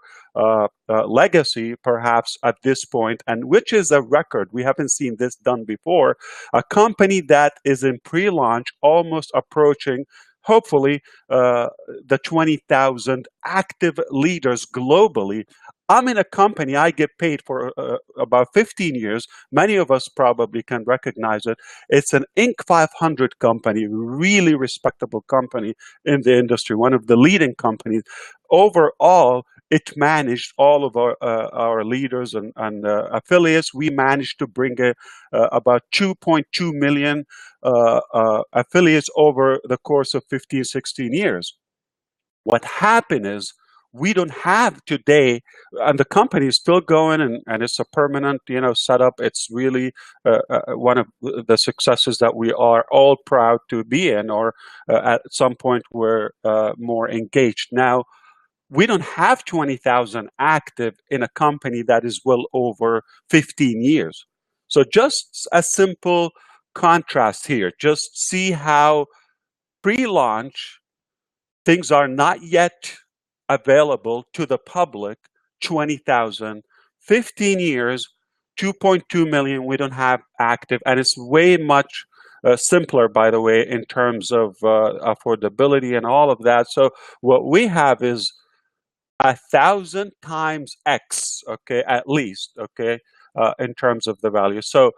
legacy, perhaps at this point, and which is a record. We haven't seen this done before. A company that is in pre-launch, almost approaching, hopefully, the 20,000 active leaders globally. I'm in a company I get paid for about 15 years. Many of us probably can recognize it. It's an Inc. 500 company, really respectable company in the industry, one of the leading companies. Overall, it managed all of our leaders and affiliates. We managed to bring about 2.2 million affiliates over the course of 15, 16 years. What happened is, we don't have today, and the company is still going, and it's a permanent, setup. It's really one of the successes that we are all proud to be in, or at some point we're more engaged. Now, we don't have 20,000 active in a company that is well over 15 years. So just a simple contrast here. Just see how pre-launch things are not yet available to the public. 20,000, 15 years, 2.2 million we don't have active, and it's way much simpler, by the way, in terms of affordability and all of that. So what we have is 1,000 times X, okay, at least, okay, in terms of the value. So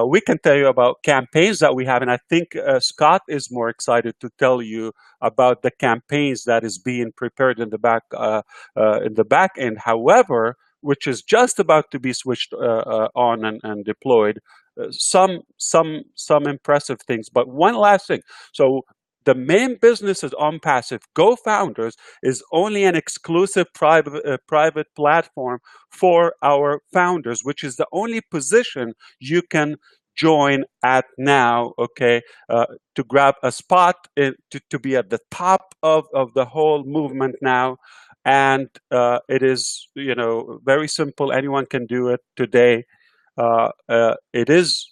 we can tell you about campaigns that we have, and I think Scott is more excited to tell you about the campaigns that is being prepared in the back end. However, which is just about to be switched on and deployed. Some impressive things, but one last thing. So the main business is on passive. Go Founders is only an exclusive private platform for our founders, which is the only position you can join at now, okay, to grab a spot, to be at the top of the whole movement now. And it is, very simple. Anyone can do it today. It is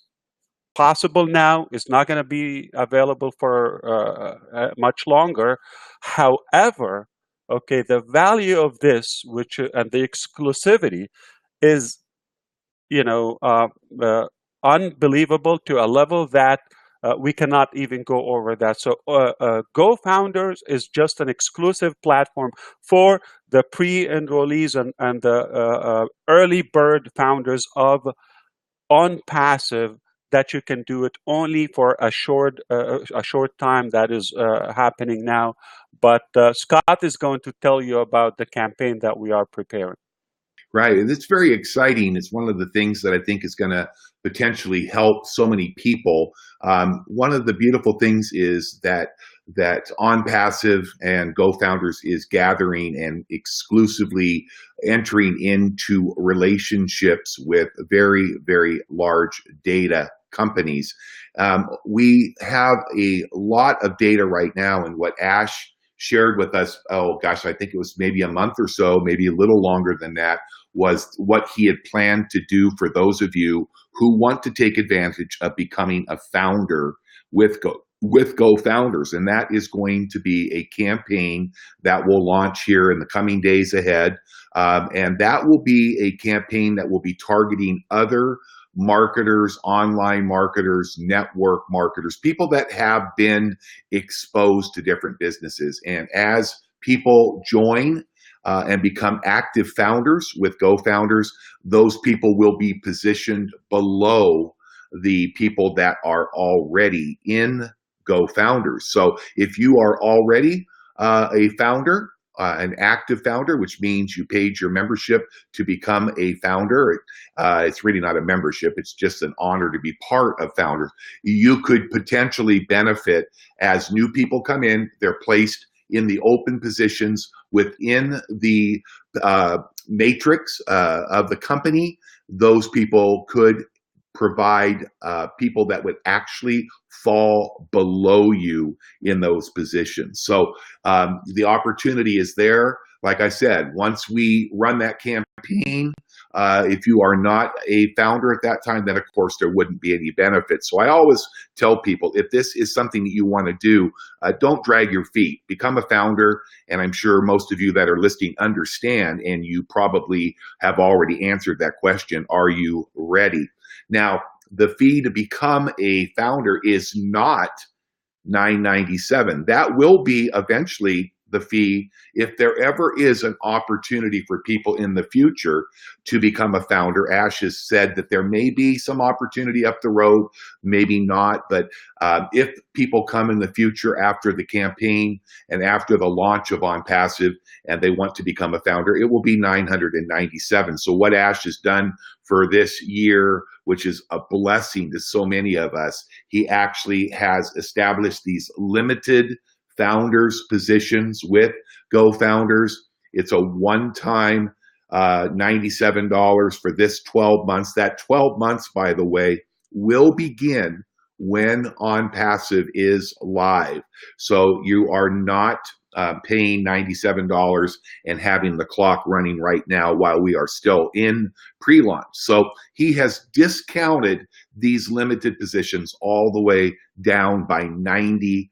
possible now. It's not going to be available for much longer. However, okay, the value of this, which and the exclusivity, is unbelievable to a level that we cannot even go over that. So Go Founders is just an exclusive platform for the pre-enrollees and the early bird founders of On Passive, that you can do it only for a short time that is happening now. But Scott is going to tell you about the campaign that we are preparing. Right. And it's very exciting. It's one of the things that I think is going to potentially help so many people. One of the beautiful things is that On Passive and GoFounders is gathering and exclusively entering into relationships with very, very large data companies. We have a lot of data right now, and what Ash shared with us, oh gosh, I think it was maybe a month or so, maybe a little longer than that, was what he had planned to do for those of you who want to take advantage of becoming a founder with GoFounders. And that is going to be a campaign that will launch here in the coming days ahead. And that will be a campaign that will be targeting other marketers, online marketers, network marketers, people that have been exposed to different businesses. And as people join and become active founders with GoFounders, those people will be positioned below the people that are already in GoFounders. So if you are already a founder, an active founder, which means you paid your membership to become a founder. It's really not a membership. It's just an honor to be part of Founders. You could potentially benefit as new people come in. They're placed in the open positions within the matrix of the company. Those people could provide people that would actually fall below you in those positions. So the opportunity is there. Like I said, once we run that campaign, if you are not a founder at that time, then of course there wouldn't be any benefit. So I always tell people, if this is something that you want to do, don't drag your feet. Become a founder. And I'm sure most of you that are listening understand, and you probably have already answered that question. Are you ready? Now, the fee to become a founder is not $9.97. That will be eventually the fee if there ever is an opportunity for people in the future to become a founder. Ash has said that there may be some opportunity up the road, maybe not, but if people come in the future after the campaign and after the launch of On Passive and they want to become a founder, it will be $997. So what Ash has done for this year, which is a blessing to so many of us, he actually has established these limited founders positions with GoFounders. It's a one-time $97 for this 12 months. That 12 months, by the way, will begin when On Passive is live. So you are not paying $97 and having the clock running right now while we are still in pre-launch. So he has discounted these limited positions all the way down by 90%.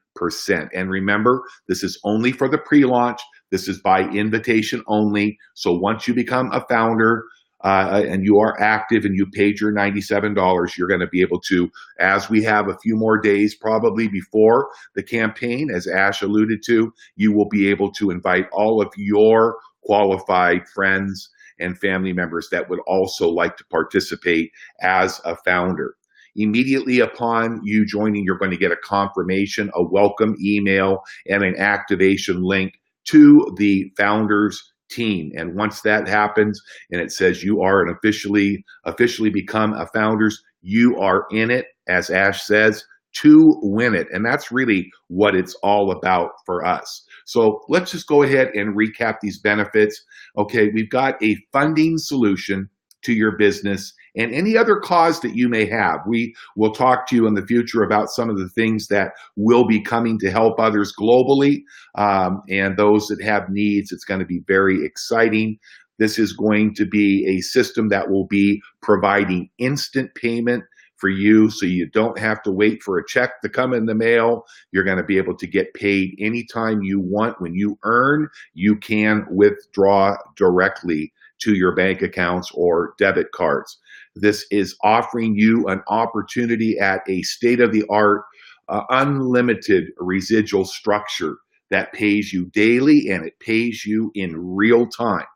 And remember, this is only for the pre-launch. This is by invitation only. So once you become a founder and you are active and you paid your $97, you're going to be able to, as we have a few more days probably before the campaign, as Ash alluded to, you will be able to invite all of your qualified friends and family members that would also like to participate as a founder. Immediately upon you joining, you're going to get a confirmation, a welcome email, and an activation link to the founders team. And once that happens and it says you are an officially become a founders, you are in it, as Ash says, to win it. And that's really what it's all about for us. So let's just go ahead and recap these benefits. Okay, we've got a funding solution to your business and any other cause that you may have. We will talk to you in the future about some of the things that will be coming to help others globally and those that have needs. It's going to be very exciting. This is going to be a system that will be providing instant payment for you, so you don't have to wait for a check to come in the mail. You're going to be able to get paid anytime you want. When you earn, you can withdraw directly to your bank accounts or debit cards. This is offering you an opportunity at a state-of-the-art, unlimited residual structure that pays you daily and it pays you in real time.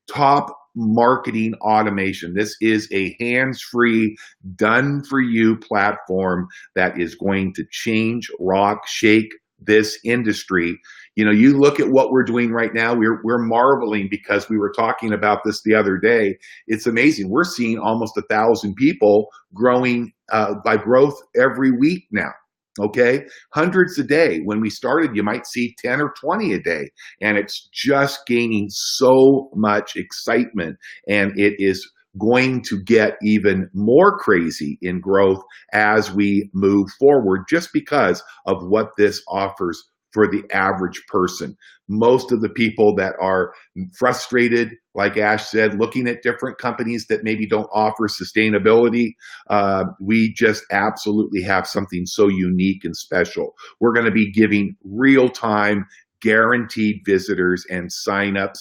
Top marketing automation. This is a hands-free, done-for-you platform that is going to change, rock, shake this industry. You look at what we're doing right now, we're marveling because we were talking about this the other day. It's amazing. We're seeing almost 1,000 people growing by growth every week now. Okay, hundreds a day. When we started, you might see 10 or 20 a day, and it's just gaining so much excitement, and it is going to get even more crazy in growth as we move forward, just because of what this offers for the average person. Most of the people that are frustrated, like Ash said, looking at different companies that maybe don't offer sustainability, we just absolutely have something so unique and special. We're going to be giving real-time guaranteed visitors and signups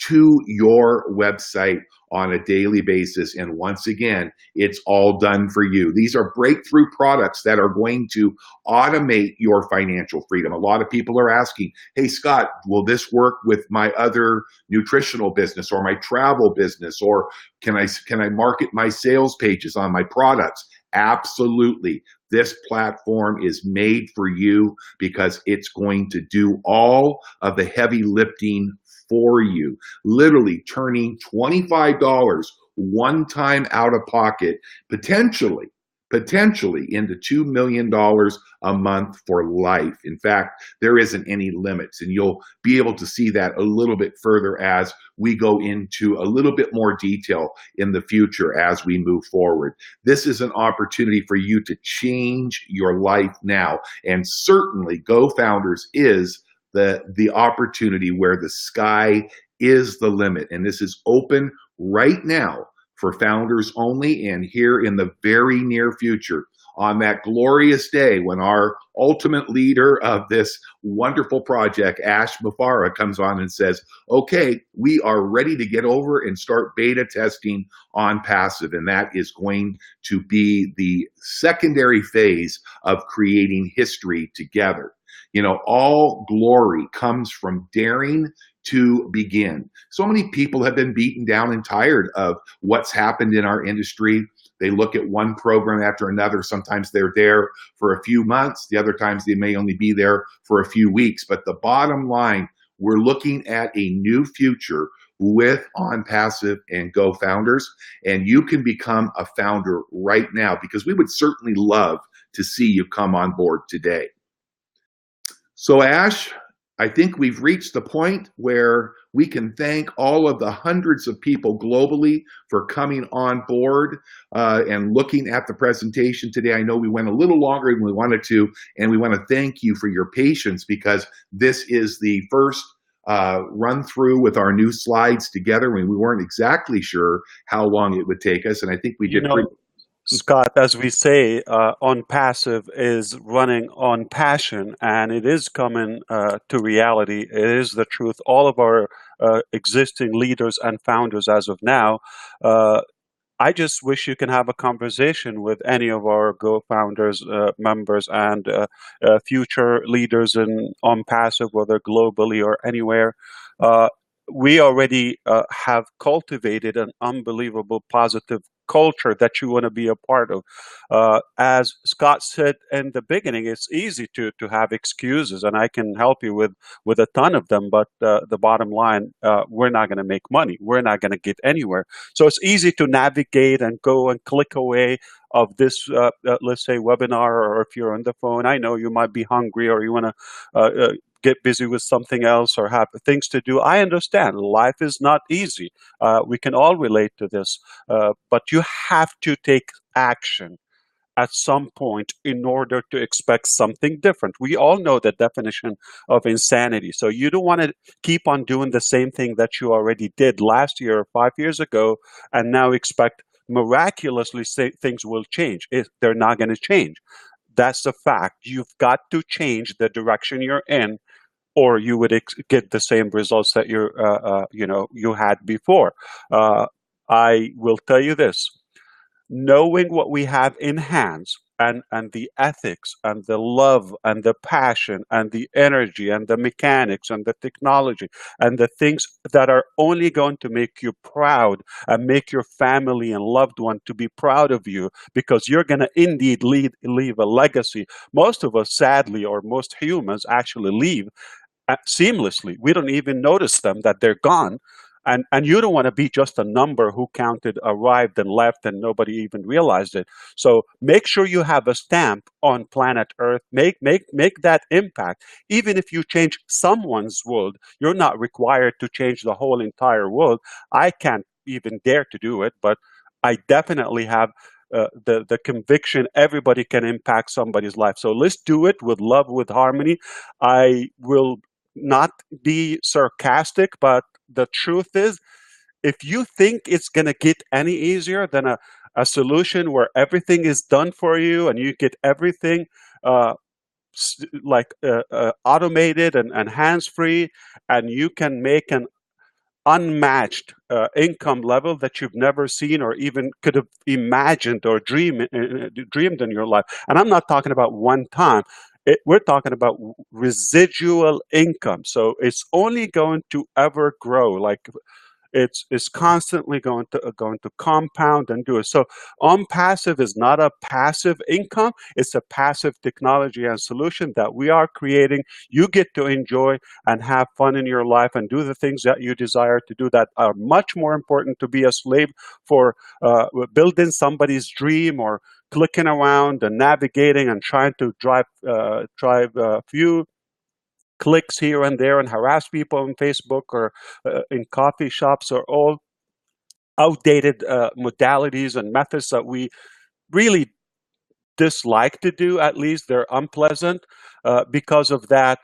to your website on a daily basis. And once again, it's all done for you. These are breakthrough products that are going to automate your financial freedom. A lot of people are asking, hey, Scott, will this work with my other nutritional business or my travel business? Or can I market my sales pages on my products? Absolutely. This platform is made for you because it's going to do all of the heavy lifting for you, literally turning $25 one time out of pocket, potentially into $2 million a month for life. In fact, there isn't any limits, and you'll be able to see that a little bit further as we go into a little bit more detail in the future as we move forward. This is an opportunity for you to change your life now, and certainly GoFounders is the opportunity where the sky is the limit. And this is open right now for founders only, and here in the very near future, on that glorious day when our ultimate leader of this wonderful project, Ash Mufara, comes on and says, okay, we are ready to get over and start beta testing on passive. And that is going to be the secondary phase of creating history together. All glory comes from daring to begin. So many people have been beaten down and tired of what's happened in our industry. They look at one program after another. Sometimes they're there for a few months. The other times they may only be there for a few weeks. But the bottom line, we're looking at a new future with OnPassive and GoFounders, and you can become a founder right now, because we would certainly love to see you come on board today. So Ash, I think we've reached the point where we can thank all of the hundreds of people globally for coming on board and looking at the presentation today. I know we went a little longer than we wanted to, and we want to thank you for your patience, because this is the first run through with our new slides together, and we weren't exactly sure how long it would take us, and I think we did pretty. Scott, as we say, OnPassive is running on passion, and it is coming to reality. It is the truth. All of our existing leaders and founders as of now, I just wish you can have a conversation with any of our GoFounders members and future leaders in OnPassive, whether globally or anywhere. We already have cultivated an unbelievable positive culture that you want to be a part of. As Scott said in the beginning, it's easy to have excuses, and I can help you with a ton of them, but the bottom line, we're not going to make money. We're not going to get anywhere. So it's easy to navigate and go and click away of this, let's say, webinar, or if you're on the phone. I know you might be hungry, or you want to get busy with something else or have things to do. I understand. Life is not easy. We can all relate to this. But you have to take action at some point in order to expect something different. We all know the definition of insanity. So you don't want to keep on doing the same thing that you already did last year or 5 years ago and now expect miraculously things will change. They're not going to change. That's a fact. You've got to change the direction you're in, or you would get the same results that you had before. I will tell you this: knowing what we have in hands and the ethics and the love and the passion and the energy and the mechanics and the technology and the things that are only going to make you proud and make your family and loved one to be proud of you, because you're going to indeed leave a legacy. Most of us, sadly, or most humans actually leave seamlessly. We don't even notice them, that they're gone. And you don't want to be just a number who counted, arrived, and left, and nobody even realized it. So make sure you have a stamp on planet Earth. Make that impact. Even if you change someone's world, you're not required to change the whole entire world. I can't even dare to do it, but I definitely have the conviction everybody can impact somebody's life. So let's do it with love, with harmony. I will not be sarcastic, but the truth is, if you think it's going to get any easier than a solution where everything is done for you and you get everything automated and hands-free, and you can make an unmatched income level that you've never seen or even could have imagined or dreamed in your life. And I'm not talking about one time. We're talking about residual income. So it's only going to ever grow. Like it's constantly going to compound and do it. So passive is not a passive income. It's a passive technology and solution that we are creating. You get to enjoy and have fun in your life and do the things that you desire to do that are much more important to be a slave for building somebody's dream or clicking around and navigating and trying to drive a few clicks here and there and harass people on Facebook or in coffee shops, are all outdated modalities and methods that we really dislike to do. At least they're unpleasant. Because of that,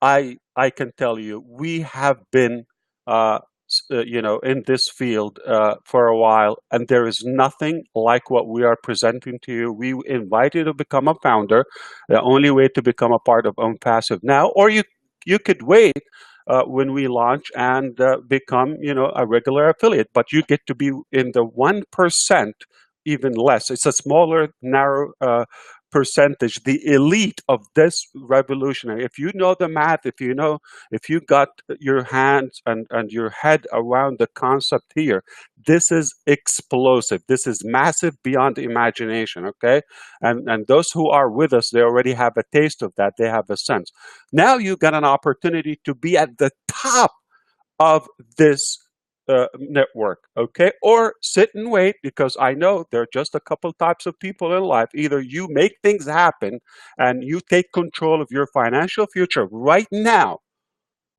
I can tell you, we have been in this field for a while, and there is nothing like what we are presenting to you. We invite you to become a founder. The only way to become a part of OwnPassive now, or you could wait when we launch and become a regular affiliate, but you get to be in the 1%, even less. It's a smaller, narrow percentage, the elite of this revolutionary. If you know the math, if you got your hands and your head around the concept here, this is explosive. This is massive beyond imagination, okay? And those who are with us, they already have a taste of that. They have a sense. Now you got an opportunity to be at the top of this network, okay? Or sit and wait, because I know there are just a couple types of people in life. Either you make things happen and you take control of your financial future right now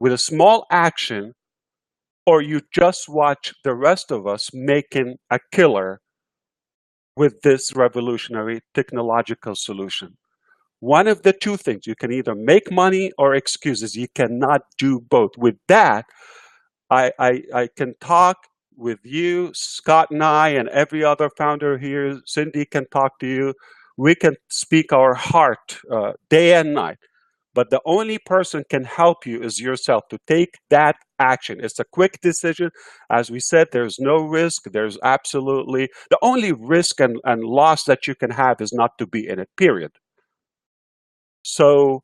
with a small action, or you just watch the rest of us making a killer with this revolutionary technological solution. One of the two things: you can either make money or excuses. You cannot do both. With that, I can talk with you, Scott and I, and every other founder here. Cindy can talk to you. We can speak our heart day and night. But the only person can help you is yourself to take that action. It's a quick decision. As we said, there's no risk. There's absolutely the only risk and loss that you can have is not to be in it, period. So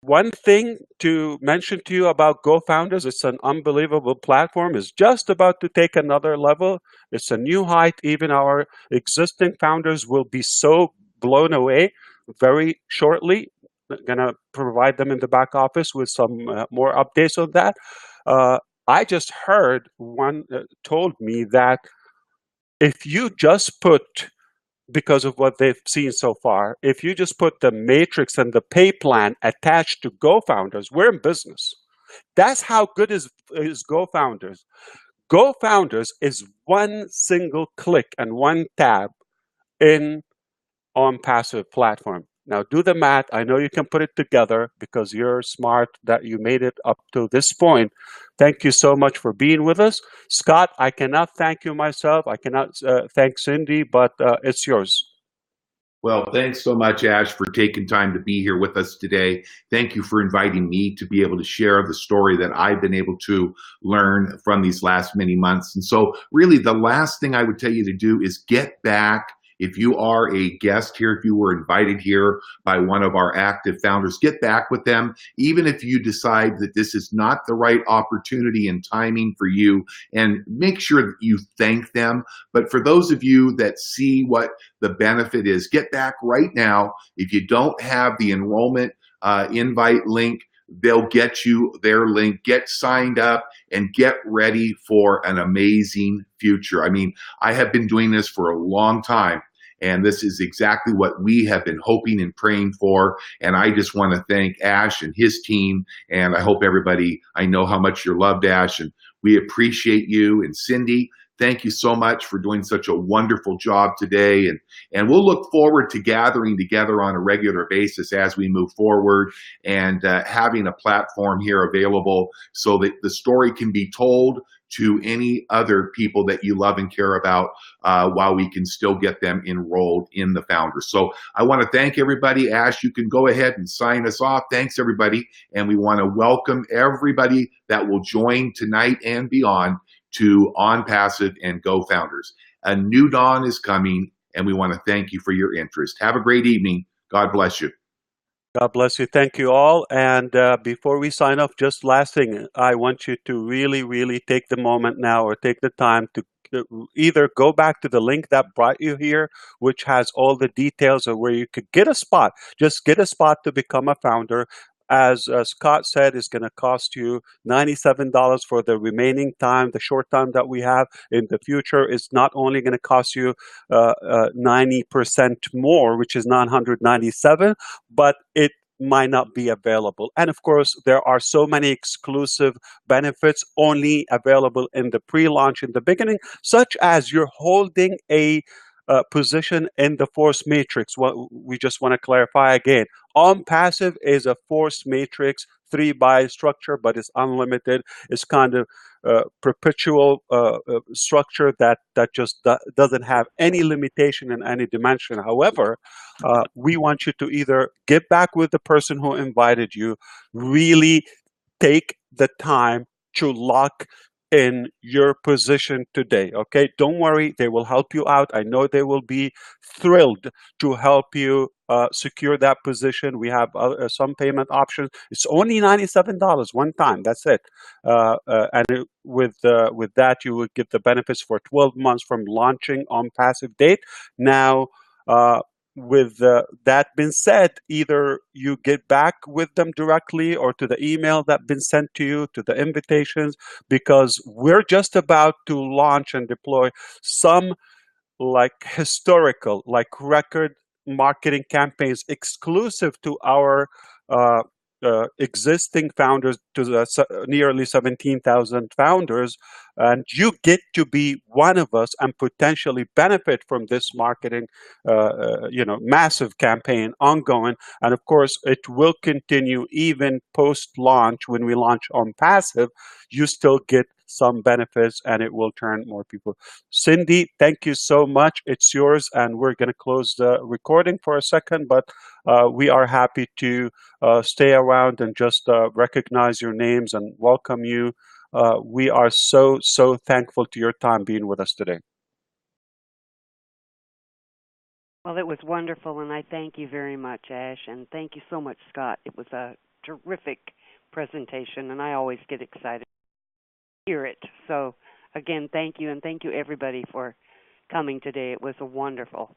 one thing to mention to you about GoFounders, it's an unbelievable platform. It's just about to take another level. It's a new height. Even our existing founders will be so blown away very shortly. I'm going to provide them in the back office with some more updates on that. I just heard one told me that if you just put, because of what they've seen so far, if you just put the matrix and the pay plan attached to GoFounders, we're in business. That's how good is GoFounders. GoFounders is one single click and one tab in OwnPassive platform. Now do the math. I know you can put it together because you're smart that you made it up to this point. Thank you so much for being with us. Scott, I cannot thank you myself. I cannot thank Cindy, but it's yours. Well, thanks so much, Ash, for taking time to be here with us today. Thank you for inviting me to be able to share the story that I've been able to learn from these last many months. And so really the last thing I would tell you to do is get back If you are a guest here, if you were invited here by one of our active founders, get back with them. Even if you decide that this is not the right opportunity and timing for you, and make sure that you thank them. But for those of you that see what the benefit is, get back right now. If you don't have the enrollment invite link, they'll get you their link. Get signed up and get ready for an amazing future. I mean, I have been doing this for a long time, and this is exactly what we have been hoping and praying for. And I just want to thank Ash and his team. And I hope everybody, I know how much you're loved, Ash, and we appreciate you. And Cindy, thank you so much for doing such a wonderful job today. And we'll look forward to gathering together on a regular basis as we move forward, and having a platform here available so that the story can be told to any other people that you love and care about, while we can still get them enrolled in the Founders. So I want to thank everybody. Ash, you can go ahead and sign us off. Thanks, everybody. And we want to welcome everybody that will join tonight and beyond to On Passive and Go Founders. A new dawn is coming, and we want to thank you for your interest. Have a great evening. God bless you. God bless you. Thank you all. And before we sign off, just last thing, I want you to really, really take the moment now, or take the time to either go back to the link that brought you here, which has all the details of where you could get a spot. Just get a spot to become a founder. As Scott said, it's going to cost you $97 for the remaining time, the short time that we have. In the future, it's not only going to cost you 90% more, which is $997, but it might not be available. And of course, there are so many exclusive benefits only available in the pre-launch in the beginning, such as you're holding a position in the force matrix. What we just want to clarify again, On Passive is a force matrix 3-by structure, but it's unlimited. It's kind of perpetual structure that just doesn't have any limitation in any dimension. However, we want you to either get back with the person who invited you, really take the time to lock in your position today. Okay, don't worry, they will help you out. I know they will be thrilled to help you secure that position. We have some payment options. It's only $97 one time. That's it. With that, you would get the benefits for 12 months from launching On Passive date. Now, with that being said, either you get back with them directly, or to the email that been sent to you, to the invitations, because we're just about to launch and deploy some like historical, like record marketing campaigns exclusive to our existing founders, to the nearly 17,000 founders, and you get to be one of us and potentially benefit from this marketing, massive campaign ongoing. And of course, it will continue even post-launch. When we launch On Passive, you still get some benefits, and it will turn more people. Cindy, thank you so much. It's yours, and we're going to close the recording for a second, but we are happy to stay around and just recognize your names and welcome you. We are so thankful to your time being with us today. Well, it was wonderful, and I thank you very much, Ash, and thank you so much, Scott. It was a terrific presentation, and I always get excited to hear it. So, again, thank you, and thank you, everybody, for coming today. It was wonderful.